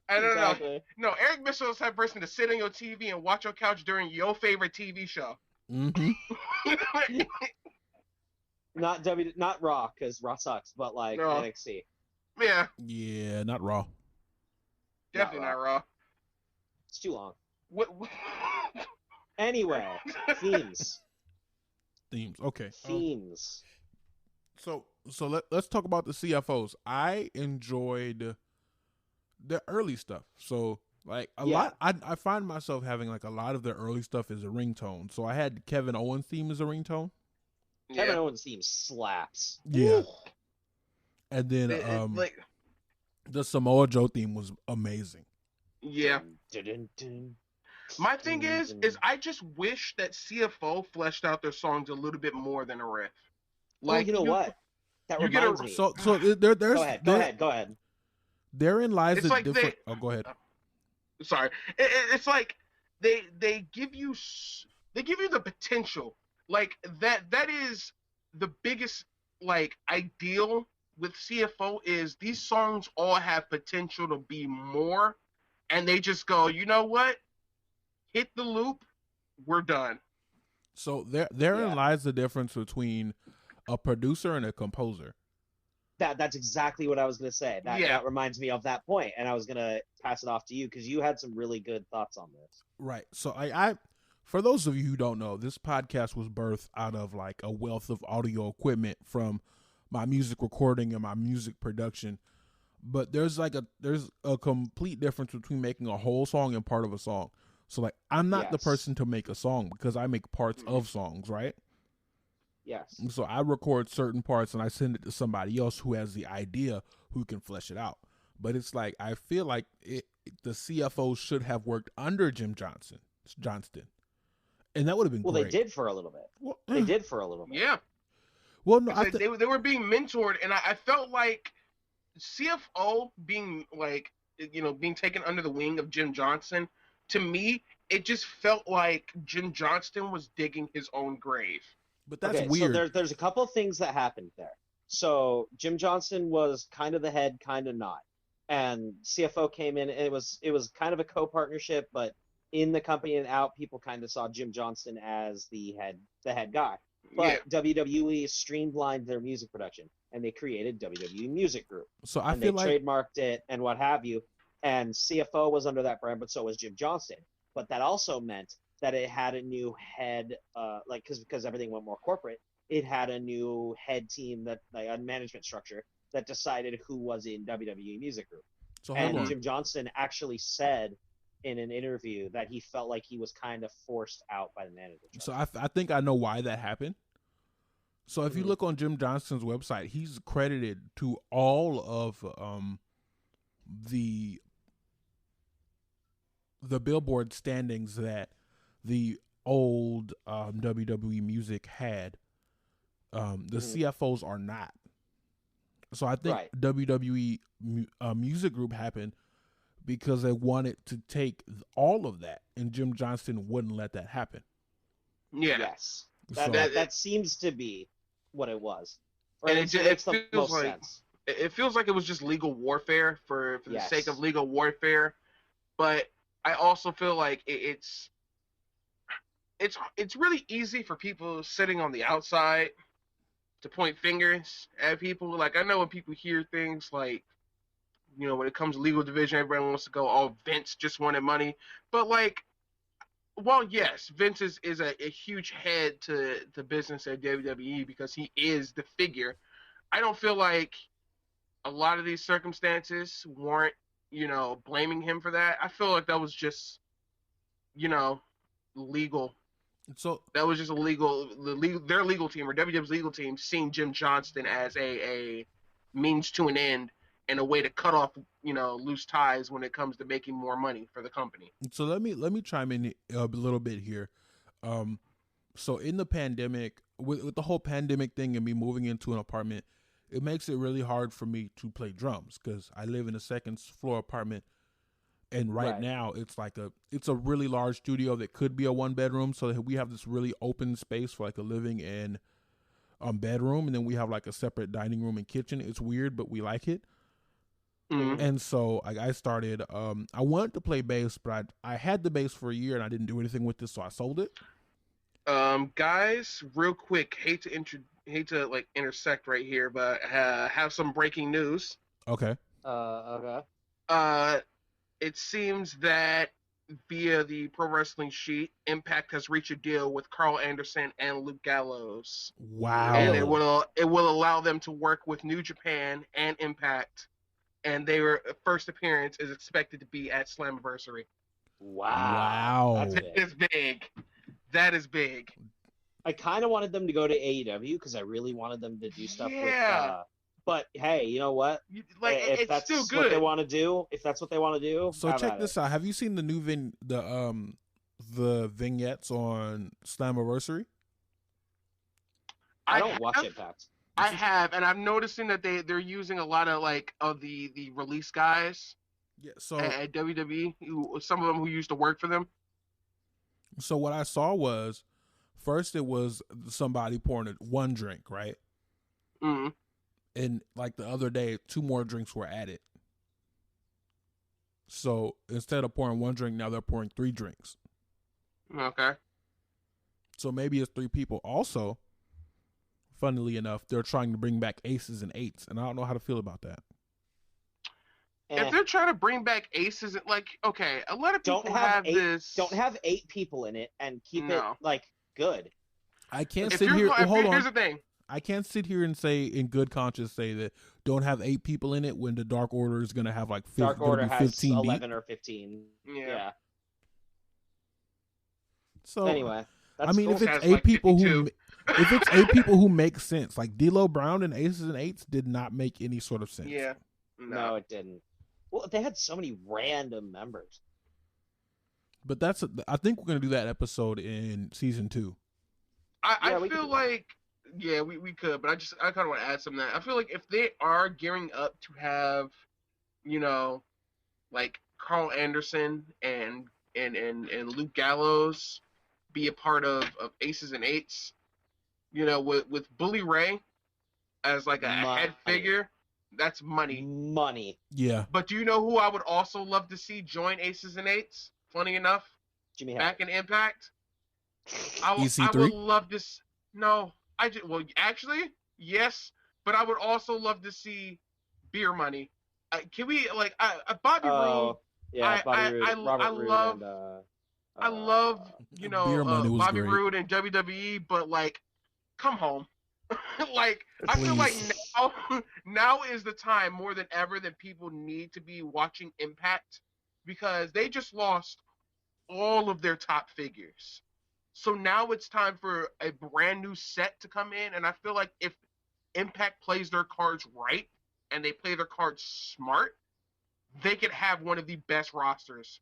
I don't Exactly. know. No, Eric Bischoff's that person to sit on your TV and watch your couch during your favorite TV show. Mm-hmm. Not Raw, because Raw sucks, but like No. NXT. Yeah, Yeah, not raw. definitely not Raw. It's too long. What? Anyway, themes. Themes. Okay. Themes. So let's talk about the CFOs. I enjoyed the early stuff. So like a Yeah. lot, I find myself having like a lot of the early stuff as a ringtone. So I had Kevin Owens theme as a ringtone. Kevin Yeah. Owens' theme slaps. Yeah. And then Like, the Samoa Joe theme was amazing. yeah. Dun, dun, dun. My thing is I just wish that CFO fleshed out their songs a little bit more than a riff. Oh, you know what? That you get a- reminds me. So there's Go ahead. Therein lies It's the like different. Oh, go ahead. Sorry, it's like they give you the potential, like that is the biggest like ideal with CFO is these songs all have potential to be more, and they just go, you know what, hit the loop, we're done. So therein Yeah. lies the difference between a producer and a composer. That's exactly what I was going to say. That reminds me of that point, and I was going to pass it off to you because you had some really good thoughts on this. Right. So I for those of you who don't know, this podcast was birthed out of like a wealth of audio equipment from my music recording and my music production. But there's a complete difference between making a whole song and part of a song. So like I'm not the person to make a song because I make parts of songs, right? Yes. So I record certain parts and I send it to somebody else who has the idea, who can flesh it out. But it's like I feel like the CFO should have worked under Jim Johnston, and that would have been great. Well, they did for a little bit. They did for a little bit. Yeah. Well, no, they were being mentored, and I felt like CFO being like, being taken under the wing of Jim Johnston, to me, it just felt like Jim Johnston was digging his own grave. But that's weird. So there's a couple of things that happened there. So Jim Johnston was kind of the head, kind of not. And CFO came in, and it was kind of a co-partnership, but in the company and out, people kind of saw Jim Johnston as the head guy. But WWE streamlined their music production, and they created WWE Music Group. So they trademarked it and what have you. And CFO was under that brand, but so was Jim Johnston. But that also meant that it had a new head, because everything went more corporate. It had a new head team, that like a management structure that decided who was in WWE Music Group. And Jim Johnston actually said in an interview that he felt like he was kind of forced out by the management structure. So I think I know why that happened. So if you look on Jim Johnston's website, he's credited to all of the Billboard standings that the old WWE music had. The CFOs are not. So I think WWE Music Group happened because they wanted to take all of that, and Jim Johnston wouldn't let that happen. Yeah. Yes. That seems to be what it was. Or and it makes the most sense. It feels like it was just legal warfare for the sake of legal warfare. But I also feel like it's really easy for people sitting on the outside to point fingers at people. Like, I know when people hear things like, when it comes to legal division, everybody wants to go, oh, Vince just wanted money. But like, well, yes, Vince is a huge head to the business at WWE because he is the figure. I don't feel like a lot of these circumstances warrant, blaming him for that. I feel like that was just, legal. So that was just their legal team, or WWE's legal team, seeing Jim Johnston as a means to an end and a way to cut off, loose ties when it comes to making more money for the company. So let me chime in a little bit here. So in the pandemic, with the whole pandemic thing and me moving into an apartment, it makes it really hard for me to play drums because I live in a second floor apartment. And right now it's a really large studio that could be a 1-bedroom. So we have this really open space for like a living and bedroom. And then we have like a separate dining room and kitchen. It's weird, but we like it. Mm-hmm. And so I started, I wanted to play bass, but I had the bass for a year and I didn't do anything with it. So I sold it. Guys, real quick, hate to like intersect right here, but have some breaking news. Okay. It seems that via the Pro Wrestling Sheet, Impact has reached a deal with Carl Anderson and Luke Gallows. Wow. And it will allow them to work with New Japan and Impact, and their first appearance is expected to be at Slammiversary. Wow. That is big. That is big. I kind of wanted them to go to AEW because I really wanted them to do stuff with. But hey, you know what? If that's still good. What they want to do, if that's what they want to do. So check this out. Have you seen the new the vignettes on Slammiversary? I don't watch Impact. I have, and I'm noticing that they're using a lot of the release guys. Yeah. So at WWE, some of them who used to work for them. So what I saw was, first it was somebody pouring one drink, right? Mm-hmm. And like the other day, 2 more drinks were added. So instead of pouring 1 drink, now they're pouring 3 drinks. Okay. So maybe it's 3 people. Also, funnily enough, they're trying to bring back aces and eights, and I don't know how to feel about that. If they're trying to bring back aces, like, okay, a lot of people Don't have this. 8 people in it and keep it No. like good. I can't If sit you're here. going- if Hold you're- on. Here's the thing. I can't sit here and say, in good conscience, say that don't have 8 people in it when the Dark Order is going to have like Dark Order has 15 11 or 15. Yeah. So Anyway, I mean, if Cool. it's Has, 8 like, people 52. if it's 8 people who make sense, like D'Lo Brown and aces and eights did not make any sort of sense. Yeah. no, it didn't. Well, they had so many random members. But I think we're going to do that episode in season 2. I we could feel do that. like, yeah, we could, but I kind of want to add something. I feel like if they are gearing up to have, you know, like Carl Anderson and Luke Gallows be a part of Aces and Eights, you know, with Bully Ray as like a head figure, that's money. Money. Yeah. But do you know who I would also love to see join Aces and Eights? Funny enough, Jimmy back in Impact. I EC3? would love this. No, well, actually, yes, but I would also love to see Beer Money. Can we Bobby Roode? Yeah, Bobby Roode. Robert I Roode love, and, I love, you know, Beer Money was Bobby great. Roode and WWE, but like, come home. Like, I feel like now is the time more than ever that people need to be watching Impact, because they just lost all of their top figures. So now it's time for a brand new set to come in, and I feel like if Impact plays their cards right and they play their cards smart, they could have one of the best rosters.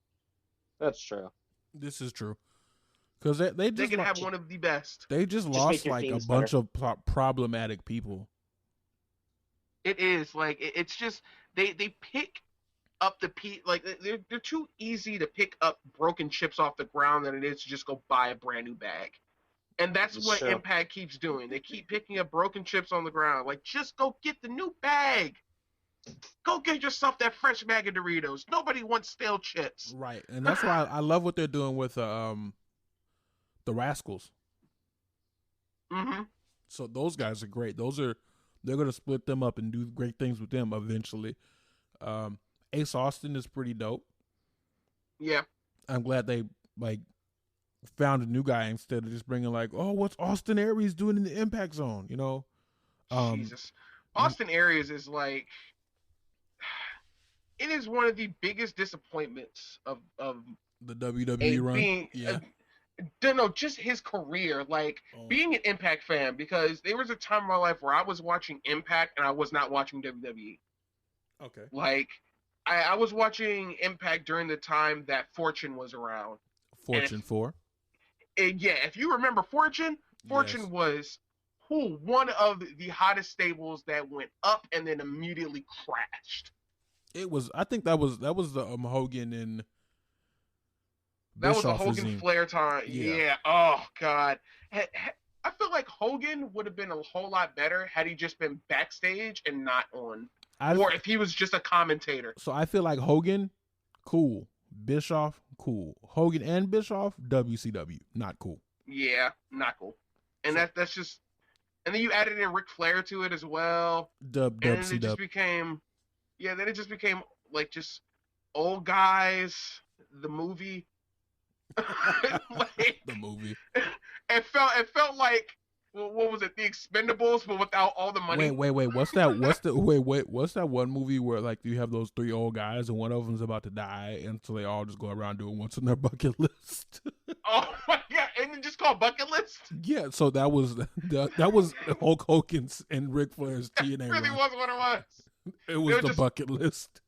That's true. This is true. Because they can have one of the best. They just make lost your like a teams bunch better. of problematic people. It is like it's just they pick up like they're too easy to pick up broken chips off the ground than it is to just go buy a brand new bag. And that's what Sure. Impact keeps doing. They keep picking up broken chips on the ground. Like, just go get the new bag. Go get yourself that fresh bag of Doritos. Nobody wants stale chips. Right. And that's why I love what they're doing with the Rascals. Mm-hmm. So those guys are great. They're going to split them up and do great things with them eventually. Ace Austin is pretty dope. Yeah. I'm glad they found a new guy instead of just bringing what's Austin Aries doing in the Impact Zone, you know? Jesus. Austin Aries is like, it is one of the biggest disappointments of the WWE run. Being, yeah. No, just his career, being an Impact fan, because there was a time in my life where I was watching Impact and I was not watching WWE. Okay. Like, I was watching Impact during the time that Fortune was around. Fortune 4. Yeah, if you remember Fortune Yes. was one of the hottest stables that went up and then immediately crashed. It was. I think that was the Hogan and That was a Bischoff Hogan regime. Flair time. Yeah. Oh God. I feel like Hogan would have been a whole lot better had he just been backstage and not on, or if he was just a commentator. So I feel like Hogan, cool. Bischoff, cool. Hogan and Bischoff, WCW, not cool. Yeah, not cool. And that's just. And then you added in Ric Flair to it as well. And then it just became, then it just became like just old guys, the movie. The movie. It felt like, what was it, The Expendables, but without all the money. Wait. What's that one movie where you have those 3 old guys and one of them's about to die, and so they all just go around doing what's on their bucket list? Oh my God! And it just called Bucket List. Yeah, so that was Hulk Hogan's and Ric Flair's TNA. That really run. wasn't what it was. It was the just bucket list.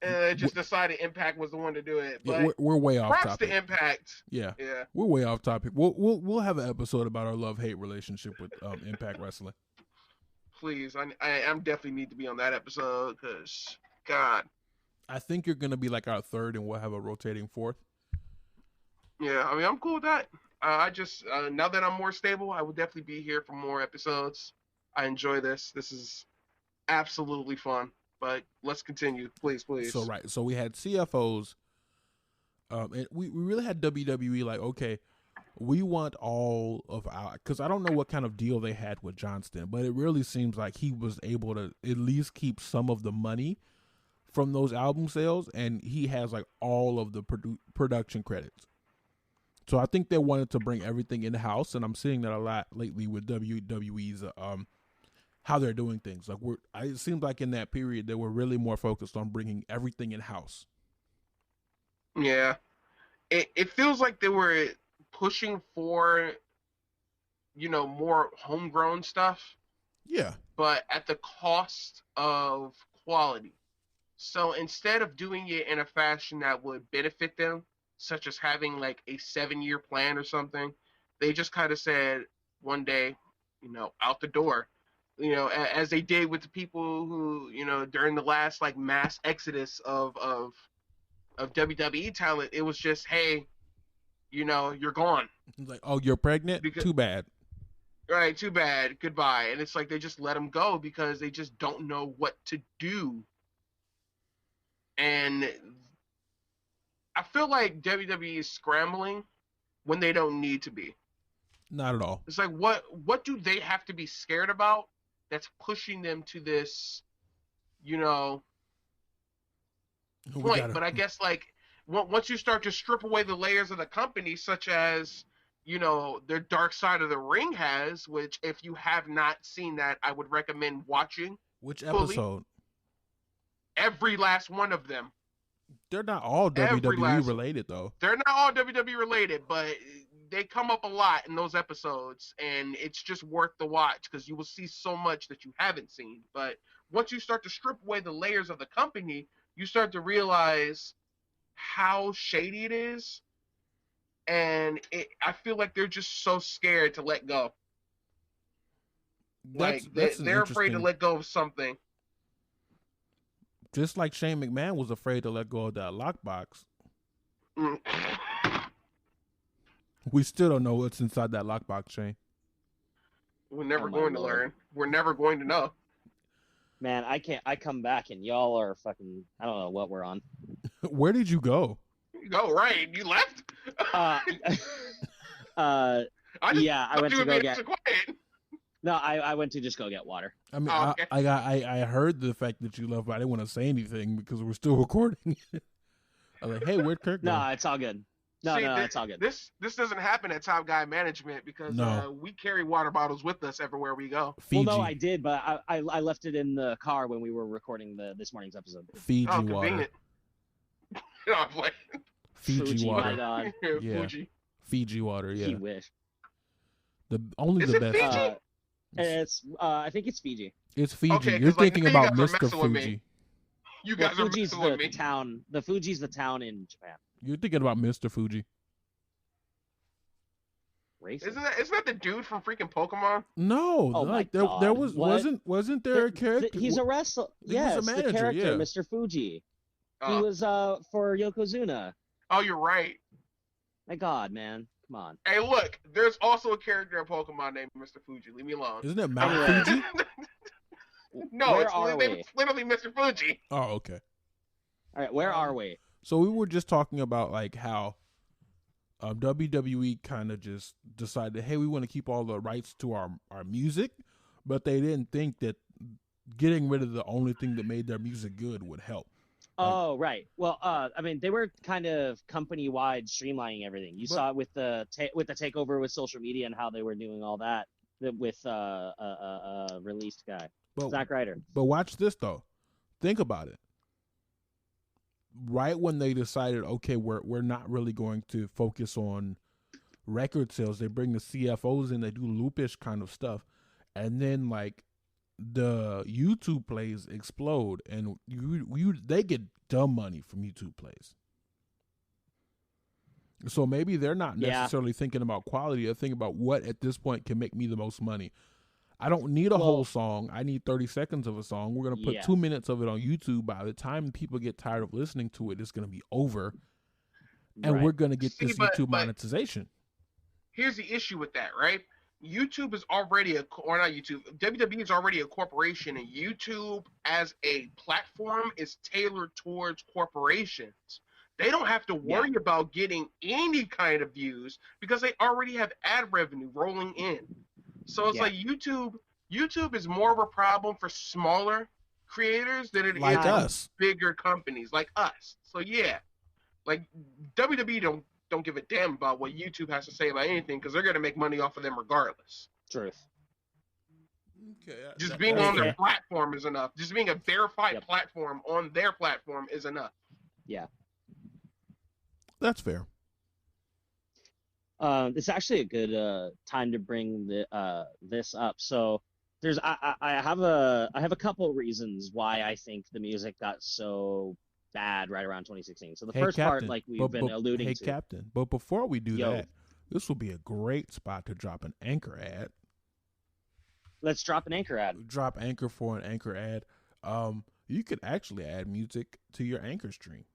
It just decided Impact was the one to do it. But Yeah, we're way off props topic. to Impact. Yeah, Yeah. we're way off topic. We'll have an episode about our love-hate relationship with Impact Wrestling. Please, I'm definitely need to be on that episode, because God. I think you're gonna be like our third, and we'll have a rotating fourth. Yeah, I mean, I'm cool with that. I just now that I'm more stable, I will definitely be here for more episodes. I enjoy this. This is absolutely fun. But let's continue, please. So we had CFOs, and we really had WWE okay, we want all of our, because I don't know what kind of deal they had with Johnston, but it really seems like he was able to at least keep some of the money from those album sales, and he has like all of the production credits. So I think they wanted to bring everything in house, and I'm seeing that a lot lately with WWE's how they're doing things. Like it seems like in that period they were really more focused on bringing everything in house. Yeah, it feels like they were pushing for, more homegrown stuff. Yeah, but at the cost of quality. So instead of doing it in a fashion that would benefit them, such as having like a 7-year plan or something, they just kind of said one day, out the door. As they did with the people who, during the last like mass exodus of WWE talent, it was just, hey, you're gone. like, oh, you're pregnant? Too bad. Right, too bad. Goodbye. And it's like they just let them go because they just don't know what to do. And I feel like WWE is scrambling when they don't need to be. Not at all. It's like, what do they have to be scared about that's pushing them to this, point? But I guess, like, once you start to strip away the layers of the company, such as, their Dark Side of the Ring has, which if you have not seen that, I would recommend watching. Which episode? Every last one of them. They're not all WWE related, though. They're not all WWE related, but they come up a lot in those episodes, and it's just worth the watch because you will see so much that you haven't seen. But once you start to strip away the layers of the company, you start to realize how shady it is, and I feel like they're just so scared to let go. They're afraid to let go of something. Just like Shane McMahon was afraid to let go of that lockbox. We still don't know what's inside that lockbox, Shane. We're never going to learn. We're never going to know. Man, I can't. I come back and y'all are fucking. I don't know what we're on. Where did you go? You go right. You left. I went to go get. Quiet. No, I went to just go get water. I mean, okay. I heard the fact that you left, but I didn't want to say anything because we're still recording. I was like, hey, where'd Kirk go? No, it's all good. No, it's all good. This doesn't happen at Top Guy Management because we carry water bottles with us everywhere we go. Fiji. Well, no, I did, but I left it in the car when we were recording this morning's episode. Fiji water. No, I'm playing. Fiji water. My God. Yeah. Fuji. Fiji water. Yeah. He wish. Is the it best. Fiji? It's I think it's Fiji. It's Fiji. Okay, You're thinking about you guys Mr. with Fuji. me. You guys are Fuji's messing with me. town. The Fuji's the town in Japan. You're thinking about Mr. Fuji. Racist. Isn't that the dude from freaking Pokemon? No, Oh like my God. there was What? wasn't there a character? He's a wrestler. He was a Yes, manager, the character, yeah. Mr. Fuji. He Oh. was for Yokozuna. Oh, you're right. My God, man, come on. Hey, look, there's also a character in Pokemon named Mr. Fuji. Leave me alone. Isn't it Mount Anyway. Fuji? No, Where it's are we? literally Mr. Fuji. Oh, okay. All right, where are we? So we were just talking about like how WWE kind of just decided, hey, we want to keep all the rights to our music, but they didn't think that getting rid of the only thing that made their music good would help. Oh, right. Well, I mean, they were kind of company-wide streamlining everything. You saw it with the takeover with social media and how they were doing all that with released guy, Zack Ryder. But watch this though. Think about it. Right when they decided, okay, we're not really going to focus on record sales, they bring the CFOs in, they do loopish kind of stuff, and then like the YouTube plays explode, and they get dumb money from YouTube plays. So maybe they're not necessarily thinking about quality. They're thinking about what at this point can make me the most money. I don't need a whole song. I need 30 seconds of a song. We're going to put 2 minutes of it on YouTube. By the time people get tired of listening to it, it's going to be over. And we're going to get this YouTube monetization. Here's the issue with that, right? YouTube is already WWE is already a corporation, and YouTube as a platform is tailored towards corporations. They don't have to worry about getting any kind of views because they already have ad revenue rolling in. So it's like YouTube is more of a problem for smaller creators than it Like is us. for bigger companies like us. So yeah, like WWE don't give a damn about what YouTube has to say about anything because they're gonna make money off of them regardless. Truth. Okay, Just being that's on their fair. platform is enough. Just being a verified platform on their platform is enough. Yeah. That's fair. It's actually a good time to bring this up. So there's I have a couple reasons why I think the music got so bad right around 2016. So the first part, like we've been alluding to. Hey, Captain, but before we do that, this will be a great spot to drop an Anchor ad. Let's drop an Anchor ad. Drop Anchor for an Anchor ad. You could actually add music to your Anchor stream.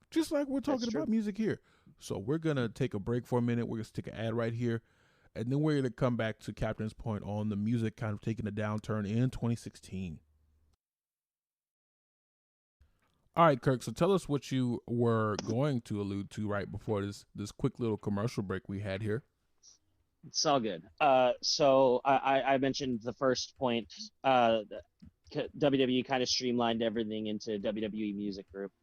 Just like we're talking about music here. So we're going to take a break for a minute. We're going to stick an ad right here. And then we're going to come back to Captain's point on the music kind of taking a downturn in 2016. All right, Kirk. So tell us what you were going to allude to right before this quick little commercial break we had here. It's all good. So I mentioned the first point. WWE kind of streamlined everything into WWE Music Group,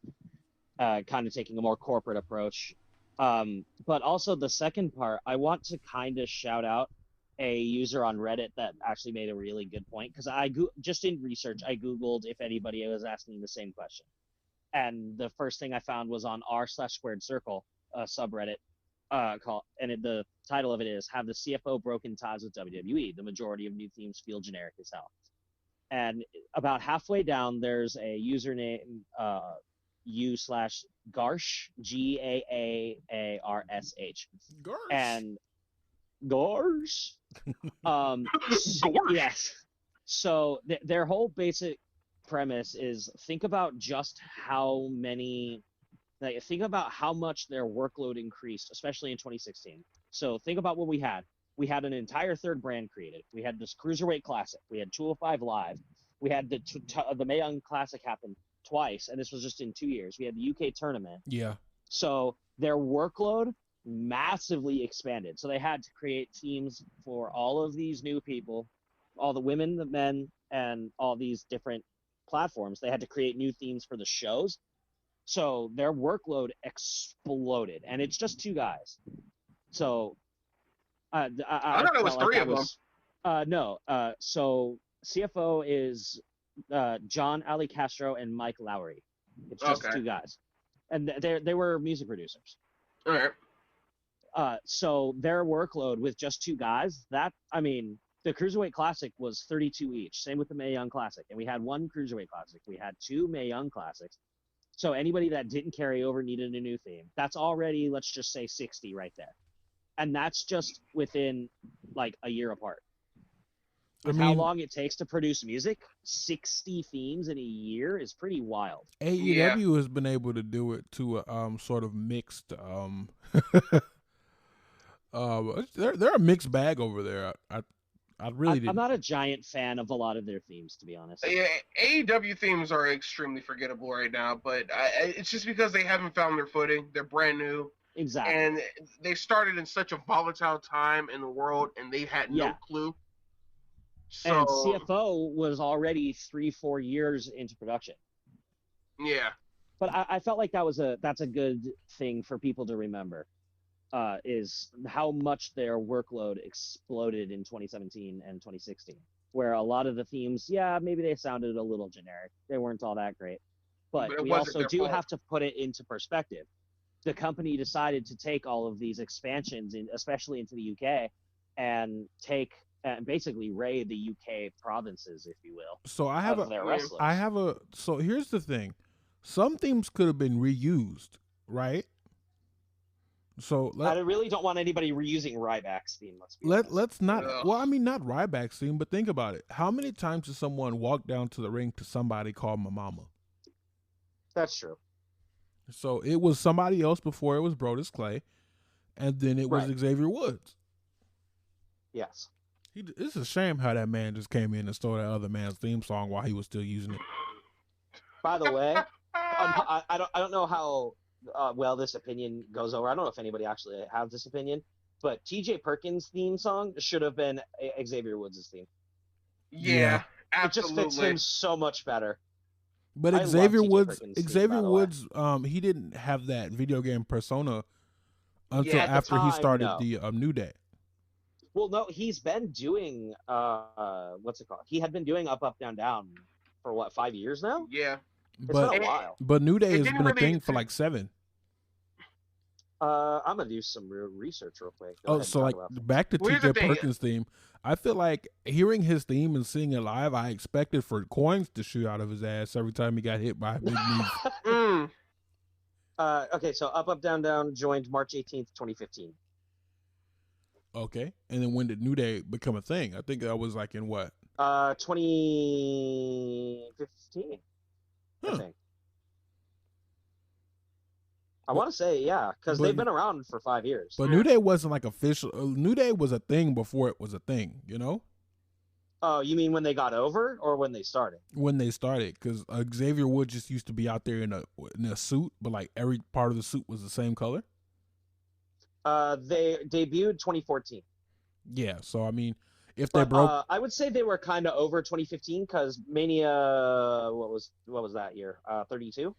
kind of taking a more corporate approach. But also the second part, I want to kind of shout out a user on Reddit that actually made a really good point because just in research, I Googled if anybody was asking the same question. And the first thing I found was on r/squared circle, a subreddit, the title of it is "Have the CFO Broken Ties with WWE? The majority of new themes feel generic as hell." And about halfway down, there's a username u/Garsh, GAAARSH, and Garsh. Yes. So their whole basic premise is think about just how many. Like, think about how much their workload increased, especially in 2016. So think about what we had. We had an entire third brand created. We had this Cruiserweight Classic. We had 205 Live. We had the Mae Young Classic happen twice, and this was just in 2 years. We had the UK tournament. Yeah. So their workload massively expanded. So they had to create teams for all of these new people, all the women, the men, and all these different platforms. They had to create new themes for the shows. So their workload exploded, and it's just 2 guys. So I thought it was 3 of them. No. So CFO is John Ali Castro and Mike Lowry. It's just 2 guys, and they were music producers. All right. So their workload with just 2 guys, the Cruiserweight Classic was 32 each. Same with the Mae Young Classic, and we had 1 Cruiserweight Classic. We had 2 Mae Young Classics. So anybody that didn't carry over needed a new theme. That's already, let's just say, 60 right there. And that's just within, like, a year apart. How long it takes to produce music, 60 themes in a year is pretty wild. AEW has been able to do it to a sort of mixed they're a mixed bag over there. I'm not a giant fan of a lot of their themes, to be honest. Yeah, AEW themes are extremely forgettable right now, but it's just because they haven't found their footing. They're brand new. Exactly. And they started in such a volatile time in the world, and they had no clue. So, and CFO was already 3-4 years into production. Yeah. But I felt like that's a good thing for people to remember. Is how much their workload exploded in 2017 and 2016, where a lot of the themes, maybe they sounded a little generic. They weren't all that great. But we also do have to put it into perspective. The company decided to take all of these expansions, especially into the UK, and basically raid the UK provinces, if you will. So so here's the thing. Some themes could have been reused, right? So I really don't want anybody reusing Ryback's theme. Let's not. Well, I mean, not Ryback's theme, but think about it. How many times does someone walk down to the ring to somebody called my mama? That's true. So it was somebody else before it was Brodus Clay, and then it was Xavier Woods. Yes. It's a shame how that man just came in and stole that other man's theme song while he was still using it. By the way, I don't know how well this opinion goes over. I don't know if anybody actually has this opinion, but T.J. Perkins' theme song should have been Xavier Woods' theme. Yeah, It just fits absolutely. him so much better. But I love Xavier TJ Woods, Perkins' theme, by Xavier the way. Woods, he didn't have that video game persona until Yeah, at the after he time, started no. the New Day. Well, no, he's been doing what's it called? He had been doing Up, Up, Down, Down for what, 5 years now? Yeah. It's But been a while. but New Day It has didn't been a really- thing for like 7. I'm gonna do some real research real quick. Go Oh, ahead and so talk like about it. back to Well, here's TJ the thing. Perkins' theme. I feel like hearing his theme and seeing it live, I expected for coins to shoot out of his ass every time he got hit by a big move. Mm. Okay, so Up, Up, Down, Down joined March 18th, 2015. Okay, and then when did New Day become a thing? I think that was like in what? 2015, I Huh. think. I want to say, yeah, because But- they've been around for 5 years. But New Day wasn't like official. New Day was a thing before it was a thing. You know, Oh, you mean when they got over or when they started? when they started, because Xavier Woods just used to be out there in a suit, but like every part of the suit was the same color. They debuted 2014. Yeah, so I mean, if they But broke, I would say they were kind of over 2015 because Mania, what was that year? 32.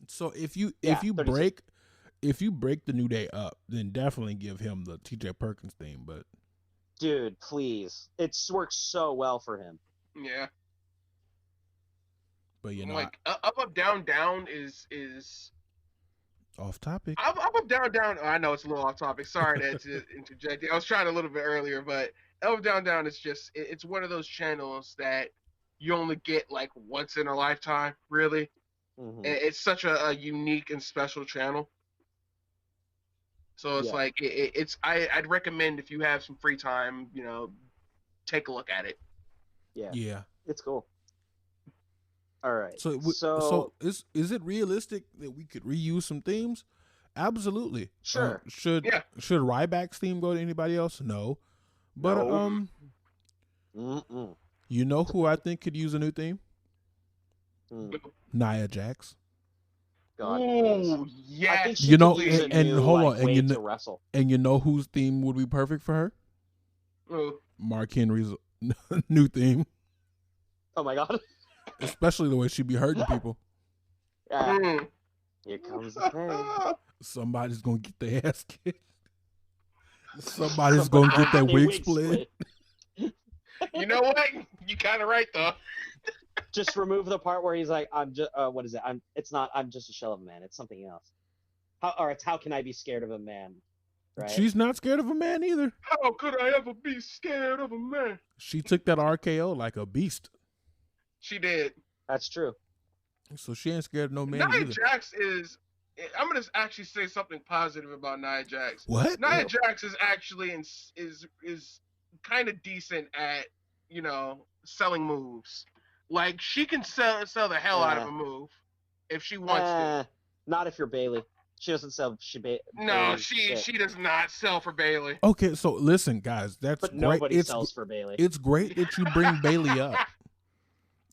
so if you yeah, 36. break the New Day up, then definitely give him the TJ Perkins theme. But Dude, please, it works so well for him. Yeah. you know, Like Up, Up, Down, Down is off topic. Up, Up, Down, Down. I know it's a little off topic. Sorry to interject. I was trying a little bit earlier, but Up, Down, Down is just it's one of those channels that you only get like once in a lifetime, really. Mhm. It's such a unique and special channel. So it's Yeah. like I'd recommend if you have some free time, take a look at it. Yeah, Yeah. it's cool. All right. So is it realistic that we could reuse some themes? Absolutely. Sure. Should Ryback's theme go to anybody else? No. But No. Mm-mm. you know who I think could use a new theme? Mm. Nia Jax. God, please. Ooh, yes. I think she You know, could use a and new, hold like, on, and way you to know- wrestle. And you know whose theme would be perfect for her? Ooh. Mark Henry's new theme, Oh my God. especially the way she be hurting people. Yeah, Mm. here comes the pain. Somebody's gonna get their ass kicked. Somebody's gonna get their wig split. You know what? You kind of right though. Just remove the part where he's like, "I'm just what is it? I'm just a shell of a man. It's something else." How can I be scared of a man? Right? She's not scared of a man either. How could I ever be scared of a man? She took that RKO like a beast, She did. That's true. so she ain't scared of no man Nia either. Jax is. I'm gonna actually say something positive about Nia Jax. What? Nia Jax is actually is kind of decent at selling moves. Like she can sell the hell out of Yeah. a move if she wants to. Not if you're Bailey. She doesn't sell. No, Bailey she shit. does not sell for Bailey. Okay, so listen, guys, that's But great. nobody sells for Bailey. It's great that you bring Bailey up,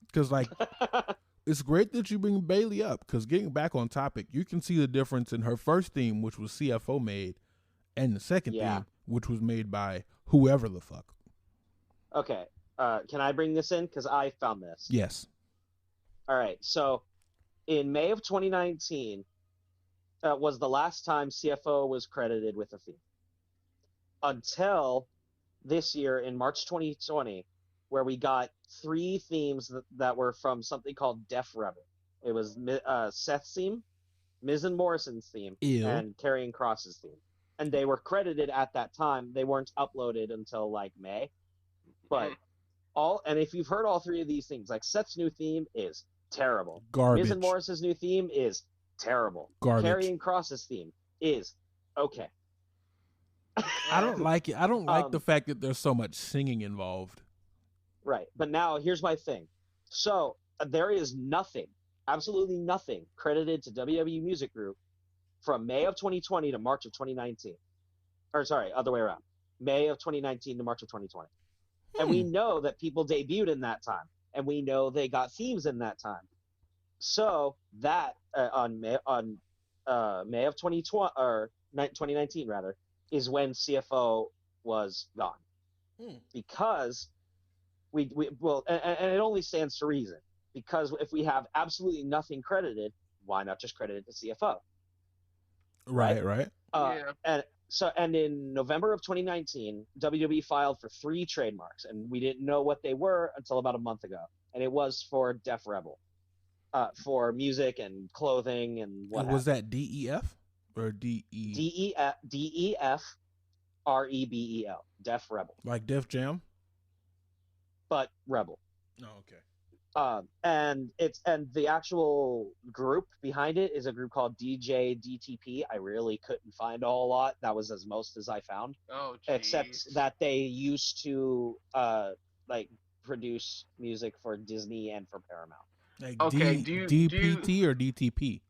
because like it's great that you bring Bailey up. Because getting back on topic, you can see the difference in her first theme, which was CFO made, and the second Yeah. theme, which was made by whoever the fuck. Okay. Can I bring this in? Because I found this. Yes. All right. So, in May of 2019, was the last time CFO was credited with a theme. Until this year in March 2020, where we got 3 themes that were from something called Def Rebel. It was Seth's theme, Miz and Morrison's theme, Ew. and Karrion Kross's theme. And they were credited at that time. They weren't uploaded until like May. But and if you've heard all 3 of these things, like Seth's new theme is terrible. Garbage. Miz and Morris's new theme is terrible. Garbage. Karrion Kross's theme is okay. I don't like it. I don't like the Um, fact that there's so much singing involved. Right. But now here's my thing. So there is nothing, absolutely nothing credited to WWE Music Group from May of 2020 to March of 2019. Or sorry, other way around. May of 2019 to March of 2020. And we know that people debuted in that time. And we know they got themes in that time. So that on May of 2020 or 2019 rather is when CFO was gone, because we well, and it only stands to reason, because if we have absolutely nothing credited, why not just credit it to CFO? Right. And in November of 2019, WWE filed for 3 trademarks, and we didn't know what they were until about a month ago. And it was for Def Rebel, for music and clothing and what. Was that DEF or DE? DEF REBEL, Def Rebel, Like Def Jam? but Rebel. Oh, okay. And the actual group behind it is a group called DJ DTP. I really couldn't find a whole lot. That was as most as I found. Oh, geez. Except that they used to like produce music for Disney and for Paramount. Like Okay, DPT or DTP?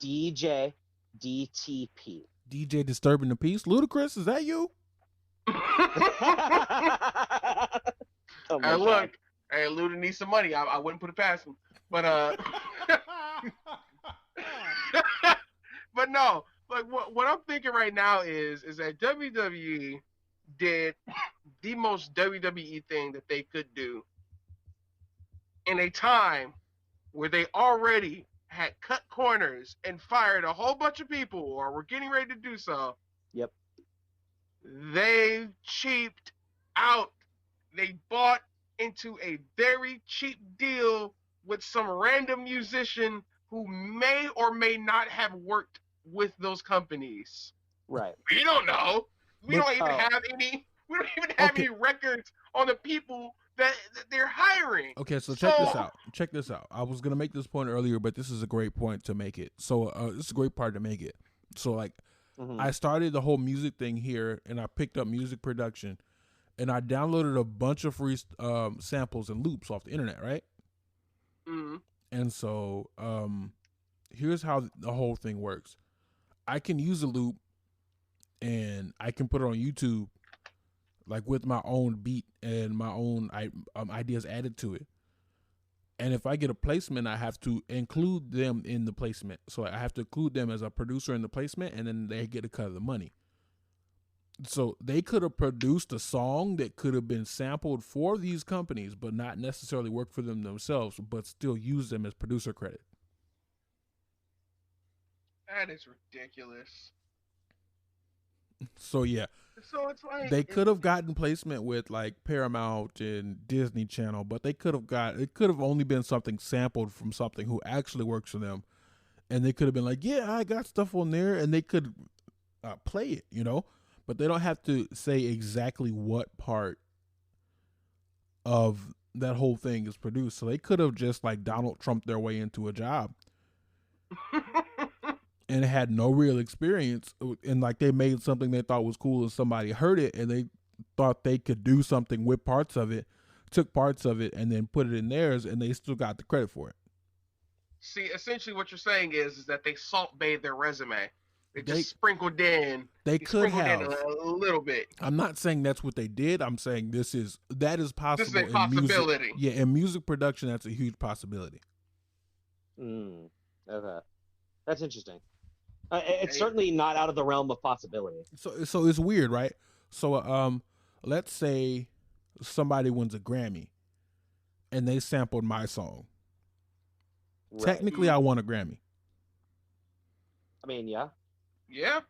DJ DTP. DJ Disturbing the Peace? Ludacris, is that you? Oh my Hey, God. look, hey, Luda needs some money. I wouldn't put it past him. But but no, like what I'm thinking right now is that WWE did the most WWE thing that they could do in a time where they already had cut corners and fired a whole bunch of people, or were getting ready to do so. Yep. They cheaped out. They bought into a very cheap deal with some random musician who may or may not have worked with those companies. Right. We don't know. We But- don't even have any. We don't even have Okay. any records on the people that they're hiring. Okay, so check this out. Check this out. I was gonna make this point earlier, but this is a great point to make it. So this is a great part to make it. So like, Mhm. I started the whole music thing here, and I picked up music production, and I downloaded a bunch of free samples and loops off the internet, right? Mhm. And so here's how the whole thing works. I can use a loop, and I can put it on YouTube, like with my own beat and my own ideas added to it. And if I get a placement, I have to include them in the placement. So I have to include them as a producer in the placement, and then they get a cut of the money. So they could have produced a song that could have been sampled for these companies, but not necessarily work for them themselves, but still use them as producer credit. That is ridiculous. So yeah, So it's like they could have gotten placement with like Paramount and Disney Channel, but it could have only been something sampled from something who actually works for them, and they could have been like, yeah, I got stuff on there, and they could play it, you know, but they don't have to say exactly what part of that whole thing is produced. So they could have just like Donald Trump their way into a job and had no real experience, and like they made something they thought was cool and somebody heard it and they thought they could do something with parts of it, took parts of it and then put it in theirs, and they still got the credit for it. See, essentially what you're saying is that they salt bathed their resume. They They- just sprinkled in. They could sprinkled have. in a little bit. I'm not saying that's what they did. I'm saying that is possible. This is a in possibility. music. Yeah, in music production, that's a huge possibility. Okay. That's interesting. It's Hey. certainly not out of the realm of possibility. So it's weird, right? So let's say somebody wins a Grammy and they sampled my song. Right. Technically, I won a Grammy. I mean, yeah. Yeah.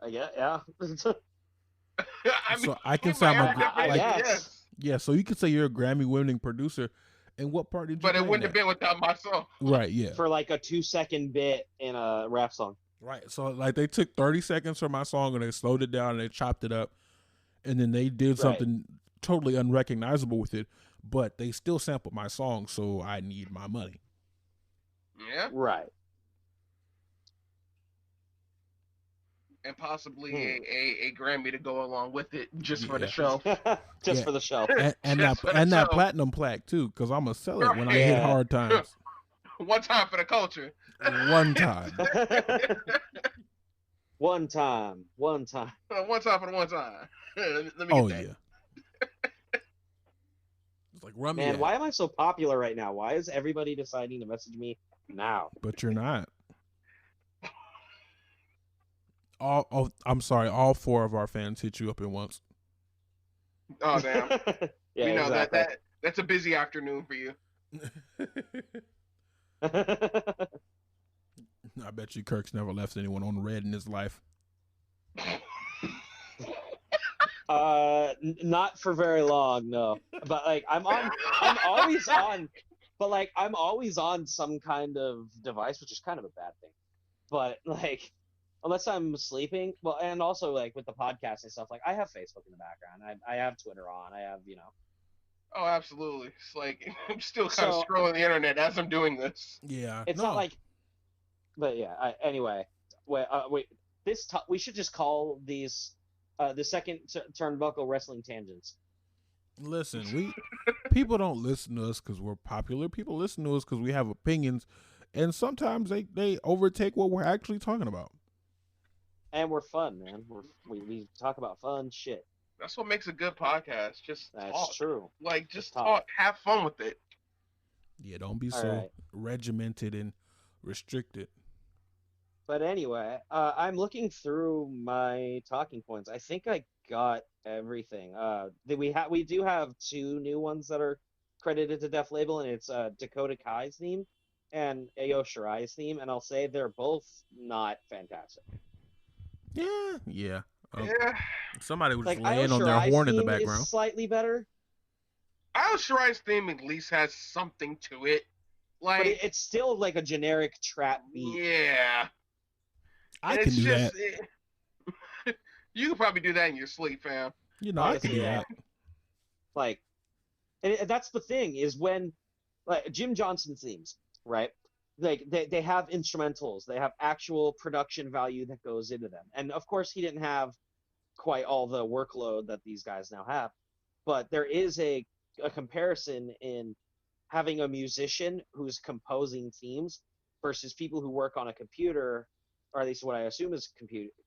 I guess, yeah. So I can sound by every like- definition, yes. yes. Yeah, so you could say you're a Grammy-winning producer. And what part did you But play it in wouldn't have that? been without my song. Right, yeah. For like a 2-second bit in a rap song. Right. So like they took 30 seconds from my song and they slowed it down and they chopped it up, and then they did Right. something totally unrecognizable with it, but they still sampled my song, so I need my money. Yeah. Right. And possibly a Grammy to go along with it just for the Yeah. show. Just Yeah. for the show. And Just for the that show. platinum plaque too, because I'm gonna sell it when I hit Yeah. hard times. One time for the culture. One time. One time. One time for the one time. Let me get Oh that. yeah. It's like run me Man, out. why am I so popular right now? Why is everybody deciding to message me now. But you're not. I'm sorry. All 4 of our fans hit you up at once. Oh damn. Yeah, We know exactly. that's a busy afternoon for you. I bet you Kirk's never left anyone on red in his life. Not for very long, no. But like I'm always on, but like I'm always on some kind of device, which is kind of a bad thing. But like, unless I'm sleeping, well, and also like with the podcast and stuff, like I have Facebook in the background, I have Twitter on, I have Oh, absolutely. It's like I'm still kind of So- scrolling the internet as I'm doing this. Yeah. It's not like, but yeah. Anyway, wait. We should just call these the second Turnbuckle Wrestling Tangents. Listen, people don't listen to us because we're popular. People listen to us because we have opinions, and sometimes they overtake what we're actually talking about. And we're fun, man. We talk about fun shit. That's what makes a good podcast. Just That's talk. true. Like, just talk. talk. Have fun with it. Yeah, don't be All so right. regimented and restricted. But anyway, I'm looking through my talking points. I think I got everything. We do have 2 new ones that are credited to Def Label, and it's Dakota Kai's theme and Ayo Shirai's theme, and I'll say they're both not fantastic. Yeah. Yeah. Somebody was Like laying Ayo on their Shirai's horn in the theme background. is slightly better, Al Shirai's theme at least has something to it. but Like, it's still like a generic trap beat. yeah. I And can it's do just, that. you could probably do that in your sleep, fam. You know, I can do Yeah. that. Like, and that's the thing is when, like Jim Johnston themes, right? Like they have instrumentals, they have actual production value that goes into them, and of course he didn't have quite all the workload that these guys now have, but there is a comparison in having a musician who's composing themes versus people who work on a computer, or at least what I assume is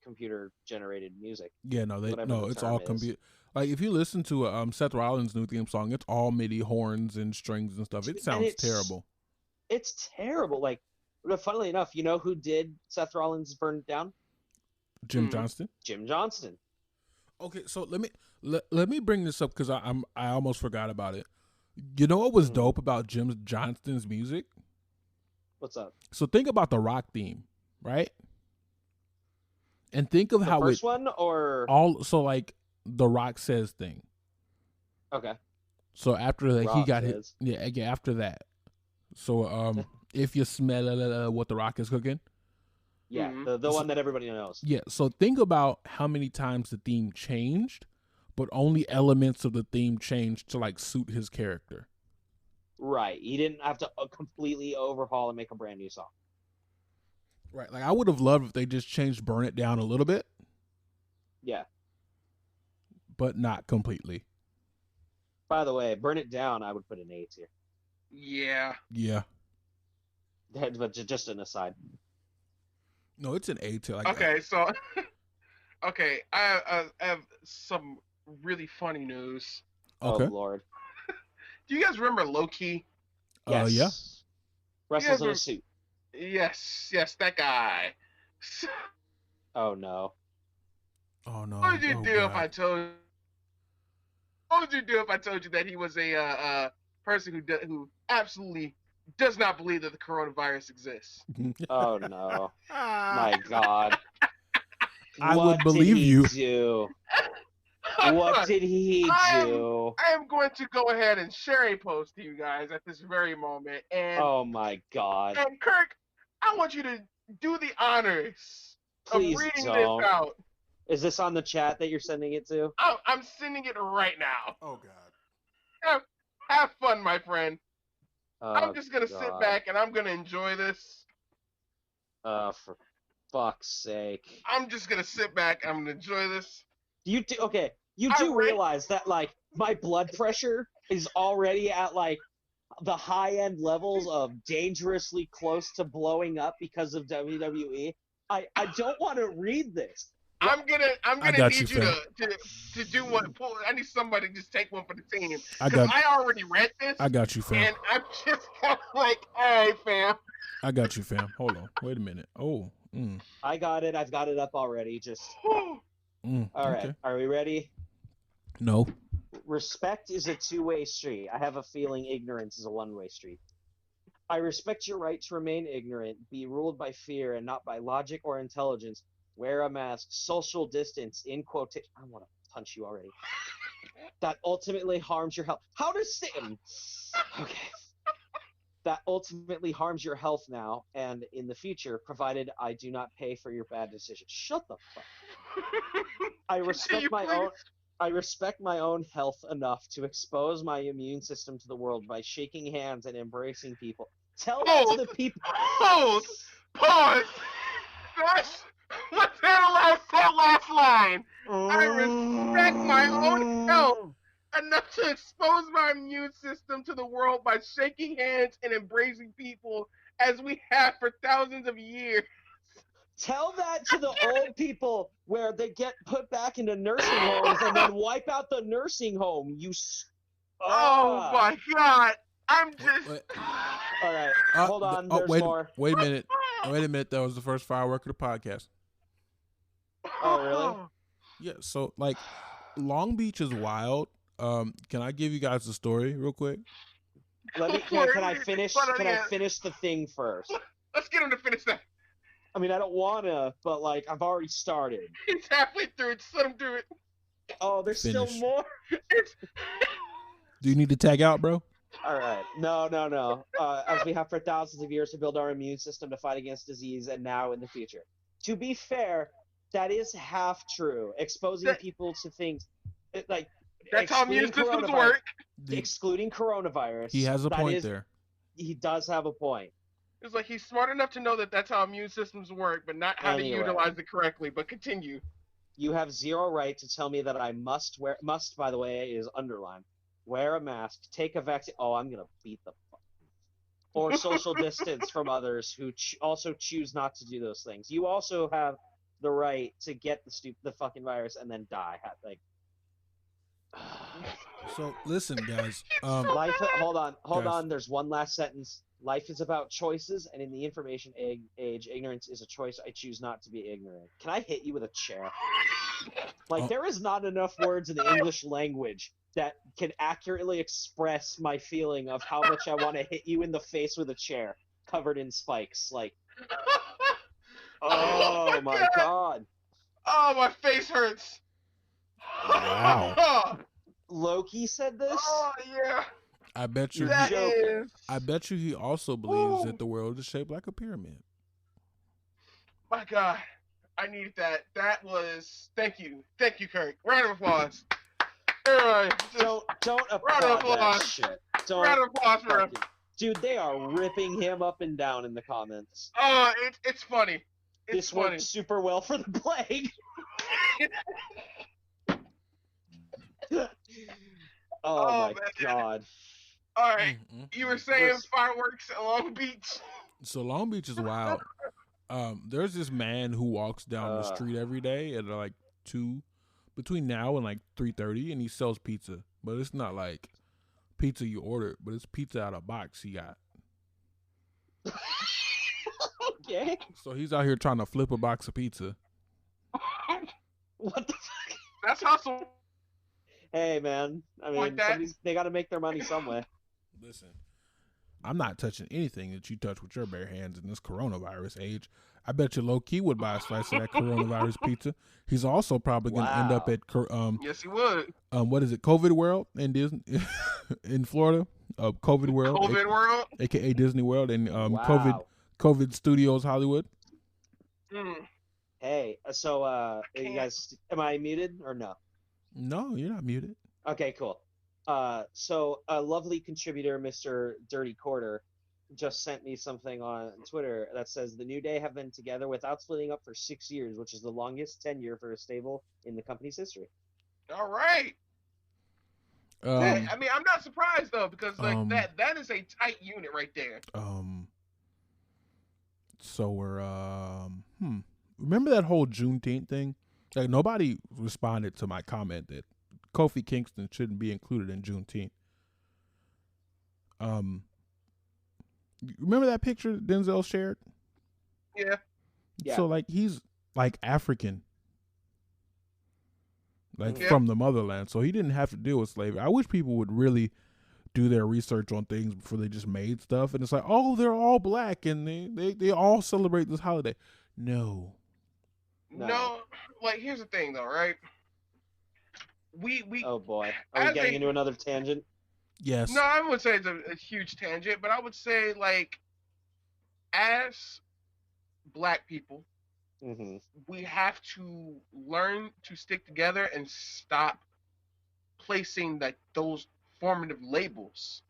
computer generated music. Yeah, no, Whatever the it's term all is. computer. Like if you listen to Seth Rollins' new theme song, it's all MIDI horns and strings and stuff. It And sounds it's- terrible. It's terrible. Like, but funnily enough, you know who did Seth Rollins' Burn It Down? Jim Mhm. Johnston. Jim Johnston. Okay, so let me bring this up because I almost forgot about it. You know what was Mhm. dope about Jim Johnston's music? What's up? So think about the rock theme, right? And think of The how first one or like the Rock Says thing. okay? So after that, he Rock got Says. hit. Yeah, after that. So if you smell what the Rock is cooking. Yeah, Mhm. the one that everybody knows. Yeah, so think about how many times the theme changed, but only elements of the theme changed to like suit his character. Right. He didn't have to completely overhaul and make a brand new song. Right. Like I would have loved if they just changed Burn It Down a little bit, Yeah. but not completely. By the way, Burn It Down, I would put an A tier. Yeah. Yeah. But just an aside. No, it's an A tier. Like, Okay, so okay, I have some really funny news. Okay. Oh Lord. Do you guys remember Loki? Yes. Yeah. Wrestles in were- a suit. Yes, that guy. Oh no. Oh no. What would you Oh, do if God. I told? What would you do if I told you that he was a person who absolutely does not believe that the coronavirus exists? Oh no. My God. I What would did believe he you. do? What did he do? I am going to go ahead and share a post to you guys at this very moment, and Oh my God. and Kirk, I want you to do the honors Please of reading don't. this out. Is this on the chat that you're sending it to? I'm sending it right now. Oh God. Have fun, my friend. Oh, I'm just gonna sit God. back and I'm gonna enjoy this. For fuck's sake. I'm just gonna sit back. I'm gonna enjoy this. You do okay. You I do read- realize that like my blood pressure is already at like the high end levels of dangerously close to blowing up because of WWE. I don't want to read this. I'm gonna got need you, you fam. to do one. I need somebody to just take one for the team I because got I already read this. I got you, fam. And I'm just kind of like, all right, fam. I got you, fam. Hold on. Wait a minute. Oh. I got it. I've got it up already. Just all right. Okay. Are we ready? No. Respect is a two-way street. I have a feeling ignorance is a one-way street. I respect your right to remain ignorant, be ruled by fear and not by logic or intelligence. Wear a mask, social distance, in quotation. I want to punch you already. That ultimately harms your health. How does okay. That ultimately harms your health now and in the future, provided I do not pay for your bad decisions. Shut the fuck. I respect my own health enough to expose my immune system to the world by shaking hands and embracing people. Tell that to the people. Pause. Gosh, what's that last line? I respect my own health enough to expose my immune system to the world by shaking hands and embracing people as we have for thousands of years. Tell that to the old people where they get put back into nursing homes and then wipe out the nursing home. Oh my God. I'm just... All right, hold on, there's more. Wait a minute. That was the first firework of the podcast. Oh, really? Yeah, so, like, Long Beach is wild. Can I give you guys the story real quick? Can I finish the thing first? Let's get him to finish that. I mean, I don't want to, but, like, I've already started. He's halfway through it. Just let him do it. Oh, there's still more? Do you need to tag out, bro? All right. No. As we have for thousands of years to build our immune system to fight against disease and now in the future. To be fair, that is half true. Exposing people to things like that's how immune systems work. Excluding coronavirus. He has a point there. He does have a point. It's like he's smart enough to know that that's how immune systems work, but not how to utilize it correctly. But continue. You have zero right to tell me that I must wear. Must, by the way, is underlined. Wear a mask. Take a vaccine. Oh, I'm gonna beat the fuck. Or social distance from others who also choose not to do those things. You also have the right to get the fucking virus and then die. Like. So listen, guys. Life. Hold on. There's one last sentence. Life is about choices, and in the information age, ignorance is a choice. I choose not to be ignorant. Can I hit you with a chair? Like, there is not enough words in the English language that can accurately express my feeling of how much I want to hit you in the face with a chair covered in spikes. Like, oh my God. Oh, my face hurts. Wow. Loki said this? Oh, yeah. I bet you. I bet you he also believes that the world is shaped like a pyramid. My God, I needed that. That was thank you, Kirk. Round of applause. Don't applaud that shit. Round of applause for him. Dude, they are ripping him up and down in the comments. Oh, it's funny. This worked super well for the plague. Oh my God. All right, you were saying fireworks at Long Beach. So Long Beach is wild. There's this man who walks down the street every day at like between now and like 3:30, and he sells pizza. But it's not like pizza you order, but it's pizza out of box he got. Okay. So he's out here trying to flip a box of pizza. What the fuck? That's hustle. Hey, man. I mean, they got to make their money some way. Listen, I'm not touching anything that you touch with your bare hands in this coronavirus age. I bet you low-key would buy a slice of that coronavirus pizza. He's also probably going to end up at yes, he would. What is it? COVID World in Disney in Florida. COVID World. World, aka Disney World, and COVID Studios Hollywood. Hey, so you guys, am I muted or no? No, you're not muted. Okay, cool. So a lovely contributor, Mr. Dirty Quarter, just sent me something on Twitter that says the New Day have been together without splitting up for 6 years, which is the longest tenure for a stable in the company's history. All right. I mean, I'm not surprised though, because like that is a tight unit right there. So we're remember that whole Juneteenth thing Like, nobody responded to my comment that Kofi Kingston shouldn't be included in Juneteenth. Remember that picture that Denzel shared? Yeah. So, like, he's, like, African. Like, Yeah. from the motherland. So he didn't have to deal with slavery. I wish people would really do their research on things before they just made stuff. And it's like, oh, they're all black and they all celebrate this holiday. No. No, like, here's the thing, though, right? We Oh, boy. Are we getting into another tangent? Yes. No, I wouldn't say it's a huge tangent, but I would say, like, as black people, we have to learn to stick together and stop placing, like, those formative labels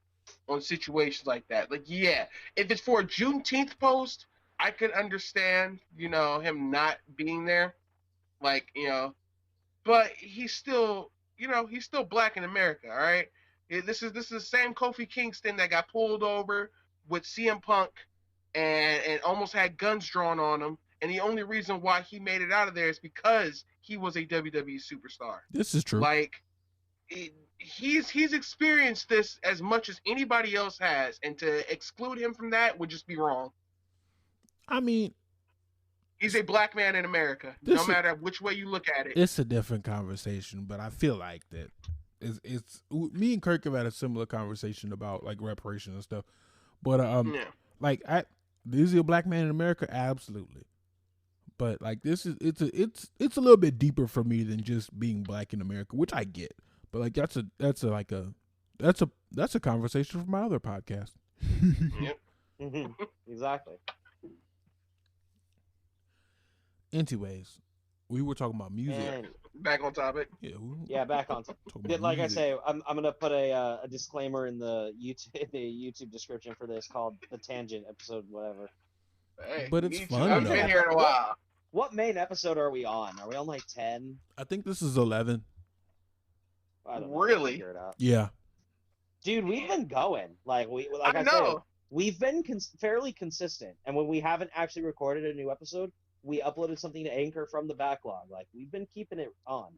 on situations like that. Like, yeah, if it's for a Juneteenth post, I could understand, him not being there. Like, but he's still, he's still black in America, all right? This is the same Kofi Kingston that got pulled over with CM Punk and almost had guns drawn on him. And the only reason why he made it out of there is because he was a WWE superstar. This is true. Like, he's experienced this as much as anybody else has, and to exclude him from that would just be wrong. I mean, he's a black man in America, no matter which way you look at it. It's a different conversation, but I feel like that it's me and Kirk have had a similar conversation about, like, reparations and stuff. But like, is he a black man in America? Absolutely. But, like, it's a little bit deeper for me than just being black in America, which I get. But, like, that's a conversation for my other podcast. Yep. Exactly. Anyways, we were talking about music. And back on topic. Yeah, back on topic. Like music. I say, I'm gonna put a disclaimer in the YouTube description for this called the Tangent episode, whatever. Hey, but it's fun. I've been here in a while. What main episode are we on? Are we on like 10? I think this is 11. I don't know. Really? Figure it out. Yeah. Dude, we've been going. Like I know. Said, we've been fairly consistent, and when we haven't actually recorded a new episode, we uploaded something to Anchor from the backlog. Like, we've been keeping it on.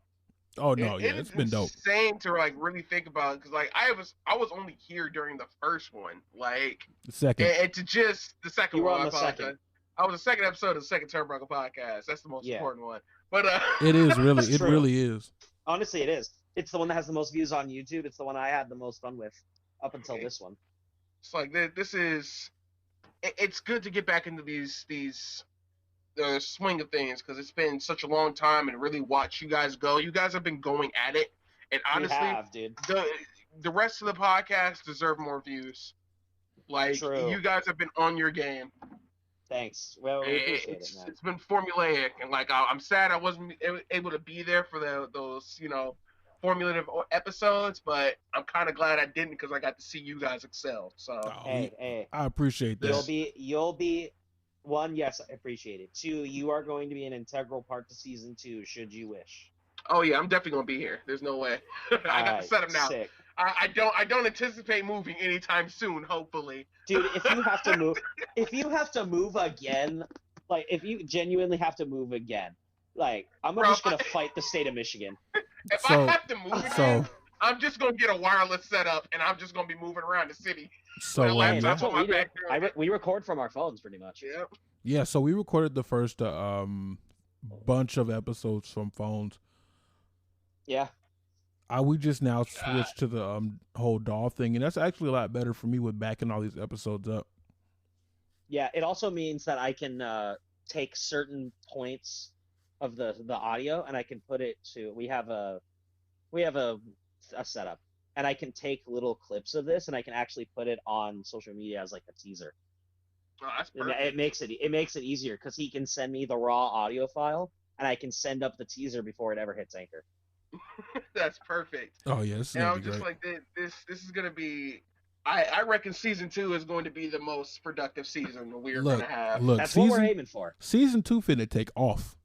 Oh no, it's been dope. It's insane to, like, really think about, because, like, I was only here during the first one, like, the second, and to just the second you were one. On the second. I was the second episode of the second Turnbuckle podcast. That's the most important one. But it is really, it really is. Honestly, it is. It's the one that has the most views on YouTube. It's the one I had the most fun with up until this one. It's like this is. It's good to get back into these swing of things, because it's been such a long time, and really watch you guys go. You guys have been going at it, and honestly, the rest of the podcast deserve more views. Like, you guys have been on your game. Thanks. Well, we appreciate it, man. It's been formulaic, and, like, I'm sad I wasn't able to be there for those formulative episodes, but I'm kind of glad I didn't, because I got to see you guys excel. So hey, I appreciate this. You'll be one. Yes, I appreciate it. Two, you are going to be an integral part to season 2, should you wish. Oh yeah, I'm definitely gonna be here. There's no way. I got to set up now. Sick. I don't anticipate moving anytime soon, hopefully. Dude, if you have to move again, like, if you genuinely have to move again, like, I'm just gonna fight the state of Michigan. If I have to move again, I'm just gonna get a wireless setup, and I'm just gonna be moving around the city. So that's what we do. We record from our phones, pretty much. Yep. Yeah. So we recorded the first bunch of episodes from phones. Yeah. We just now switched to the whole DAW thing, and that's actually a lot better for me with backing all these episodes up. Yeah, it also means that I can take certain points of the audio, and I can put it to. We have a setup, and I can take little clips of this, and I can actually put it on social media as, like, a teaser. Oh, that's perfect. It makes it easier, because he can send me the raw audio file, and I can send up the teaser before it ever hits Anchor. That's perfect. Oh yeah, this is just great. Like this is gonna be. I reckon season 2 is going to be the most productive season we're gonna have. That's what we're aiming for. Season 2 finna take off.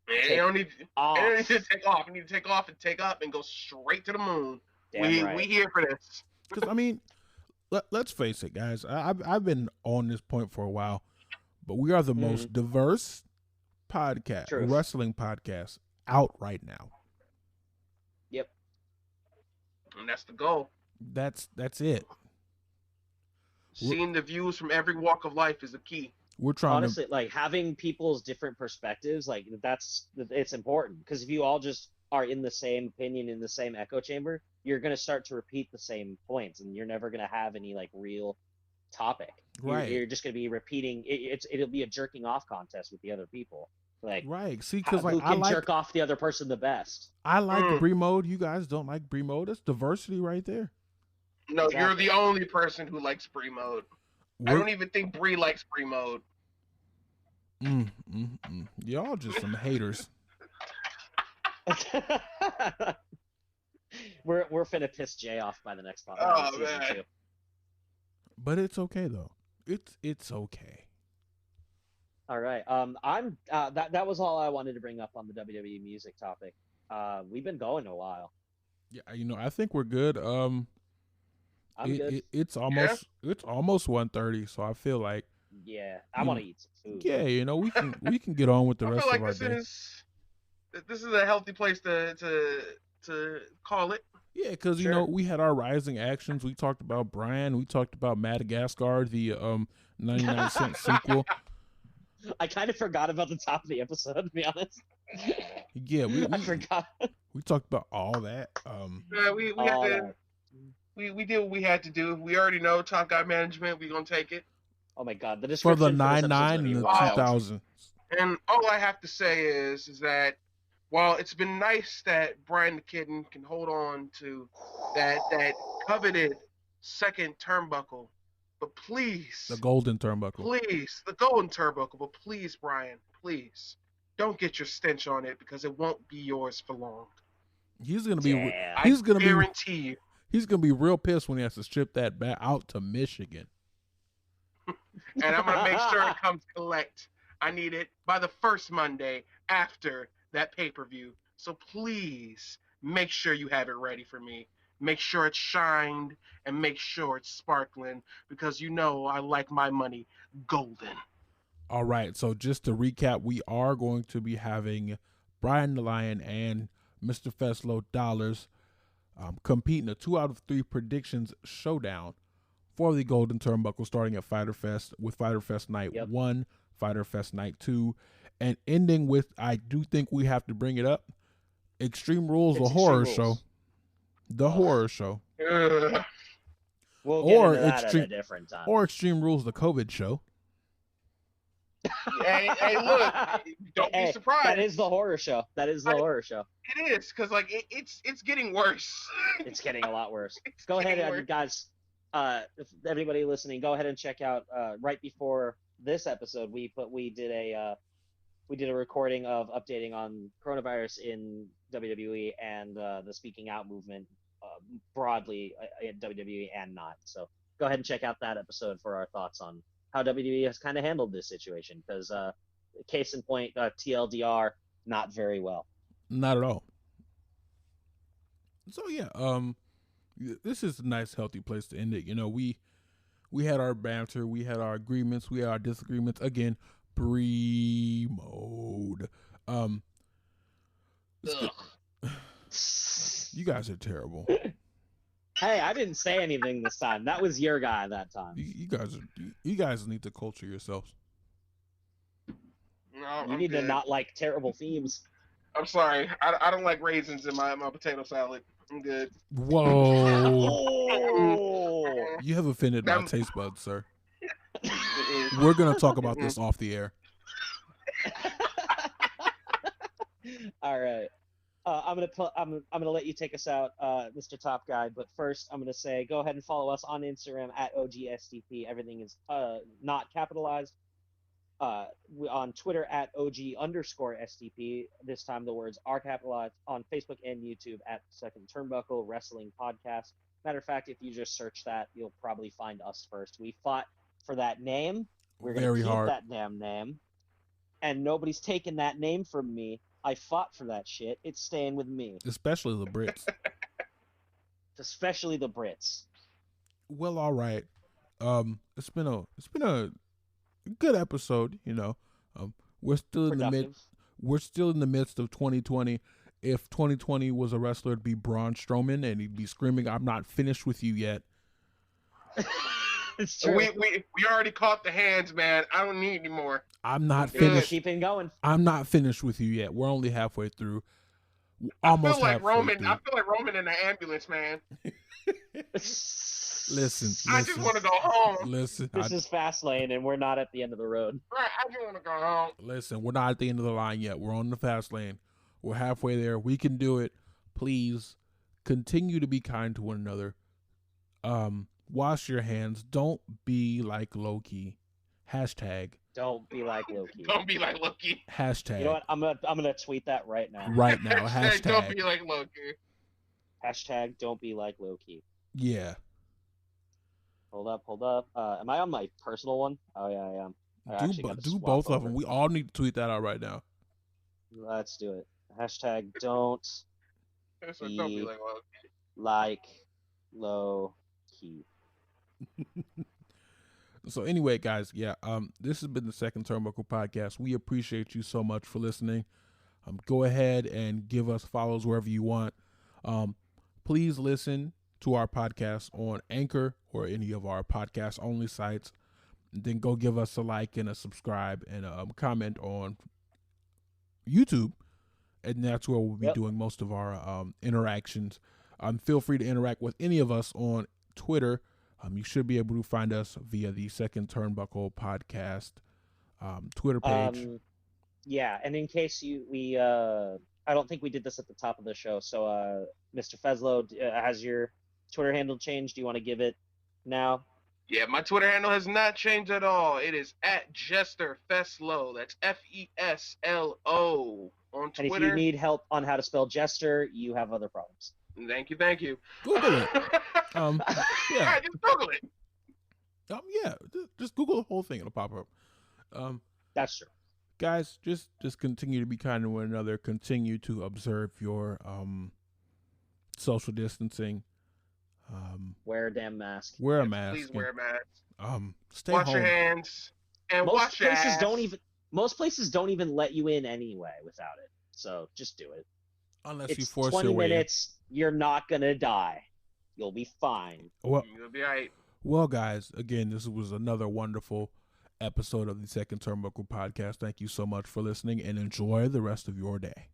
It don't need to take off. You need to take off and take up and go straight to the moon. We here for this. Because I mean, let's face it, guys. I've been on this point for a while, but we are the most diverse podcast, Truth. wrestling podcast out right now. Yep. And that's the goal. That's it. Seeing the views from every walk of life is the key. We're trying Honestly, like having people's different perspectives, like it's important, because if you all just are in the same opinion, in the same echo chamber, you're going to start to repeat the same points, and you're never going to have any like real topic. Right. You're just going to be repeating. It'll be a jerking off contest with the other people. Like, right. See, because like who I can like jerk off the other person the best. I like Brie mode. You guys don't like Brie mode. That's diversity right there. No, Exactly. you're the only person who likes Brie mode. I don't even think Brie likes Brie mode. Y'all just some haters. we're finna piss Jay off by the next podcast. Oh, man. 2. But it's okay though. It's okay. All right. That was all I wanted to bring up on the WWE music topic. We've been going a while. Yeah, I think we're good. I'm good. It's almost 1:30, so I feel like Yeah, I want to eat some food. yeah, we can get on with the I rest feel of like our day. this is a healthy place to call it. Yeah, because Sure. we had our rising actions. We talked about Brian. We talked about Madagascar, the 99-cent sequel. I kind of forgot about the top of the episode, to be honest. Yeah, I forgot. we talked about all that. We All had to. that. We did what we had to do. We already know Top Guy Management. We're gonna take it. Oh my god, the For description the this episode's 99 gonna be and the wild. 2000s. And all I have to say is that while it's been nice that Brian the Kitten can hold on to that coveted second turnbuckle, but please, The golden turnbuckle. please, the golden turnbuckle, but please, Brian, please, don't get your stench on it because it won't be yours for long. He's gonna be. Damn. He's gonna I be. guarantee you. He's gonna be real pissed when he has to ship that back out to Michigan. And I'm gonna make sure it comes collect. I need it by the first Monday after that pay-per-view. So please make sure you have it ready for me. Make sure it's shined and make sure it's sparkling because I like my money golden. All right, so just to recap, we are going to be having Brian the Lion and Mr. FesLo Dollars competing a 2 out of 3 predictions showdown for the Golden Turnbuckle, starting at Fyter Fest with Fyter Fest Night 1, Fyter Fest Night 2, and ending with, I do think we have to bring it up, Extreme Rules, the horror show. The horror show. We'll get Or into that Extreme- at a different time. Or Extreme Rules, the COVID show. Hey, look, don't be surprised. That is the horror show. That is the horror show. It is because like it's getting worse. It's getting a lot worse. It's Go ahead, getting worse. guys. If everybody listening, go ahead and check out. Right before this episode, we did a recording of updating on coronavirus in WWE and the speaking out movement broadly in WWE and not. So go ahead and check out that episode for our thoughts on how WWE has kind of handled this situation. Because case in point, TLDR, not very well. Not at all. So yeah, this is a nice, healthy place to end it. We had our banter, we had our agreements, we had our disagreements. Again, Brie mode. You guys are terrible. Hey, I didn't say anything this time. That was your guy that time. You guys need to culture yourselves. No, You I'm need to good. not like terrible themes. I'm sorry. I don't like raisins in my potato salad. I'm good. Whoa. Oh! You have offended my That- taste buds, sir. It is. We're going to talk about this off the air. All right. I'm gonna let you take us out, Mr. Top Guy. But first, I'm gonna say go ahead and follow us on Instagram at OGSTP. Everything is not capitalized. On Twitter at OG_STP. This time the words are capitalized. On Facebook and YouTube at Second Turnbuckle Wrestling Podcast. Matter of fact, if you just search that, you'll probably find us first. We fought for that name. We're gonna Very keep hard. that damn name, and nobody's taking that name from me. I fought for that shit. It's staying with me, Especially the Brits. especially the Brits. Well, all right. It's been a good episode. We're still in the Productive. we're still in the midst of 2020. If 2020 was a wrestler, it'd be Braun Strowman, and he'd be screaming, "I'm not finished with you yet." It's true. We already caught the hands, man. I don't need any more. I'm not Good. finished. Keeping going. I'm not finished with you yet. We're only halfway through. I Almost feel like halfway Roman. through. I feel like Roman in the ambulance, man. Listen. I just want to go home. Listen. This is FasLane, and we're not at the end of the road. Right, I just want to go home. Listen, we're not at the end of the line yet. We're on the fast lane. We're halfway there. We can do it. Please continue to be kind to one another. Wash your hands. Don't be like Loki. Hashtag. Don't be like Loki. Don't be like Loki. Hashtag. You know what? I'm gonna tweet that right now. Right now. Hashtag. Don't be like Loki. Hashtag don't be like Loki. Yeah. Hold up. Am I on my personal one? Oh yeah, I am. I actually gotta Do swap both of over. them. We all need to tweet that out right now. Let's do it. Hashtag don't So don't be like Loki. like Loki. So anyway, guys, yeah, this has been the Second Turnbuckle Podcast. We appreciate you so much for listening. Go ahead and give us follows wherever you want. Please listen to our podcast on Anchor or any of our podcast only sites. And then go give us a like and a subscribe and a comment on YouTube. And that's where we'll be doing most of our interactions. Feel free to interact with any of us on Twitter. You should be able to find us via the Second Turnbuckle Podcast Twitter page. Yeah, and in case I don't think we did this at the top of the show. So, Mr. FesLo, has your Twitter handle changed? Do you want to give it now? Yeah, my Twitter handle has not changed at all. It is @JesterFesLo. That's FESLO on Twitter. And if you need help on how to spell Jester, you have other problems. Thank you. Google it. Yeah, just Google it. Yeah, just Google the whole thing. It'll pop up. That's true. Guys, just continue to be kind to one another. Continue to observe your social distancing. Wear a damn mask. Wear a mask. Please wear a mask. Stay wash home. your hands and wash your ass. Most places don't even let you in anyway without it. So just do it. Unless It's you force 20 your way in. minutes. You're not gonna die. You'll be fine. Well, You'll be all right. Well, guys, again, this was another wonderful episode of the Second Turnbuckle Podcast. Thank you so much for listening and enjoy the rest of your day.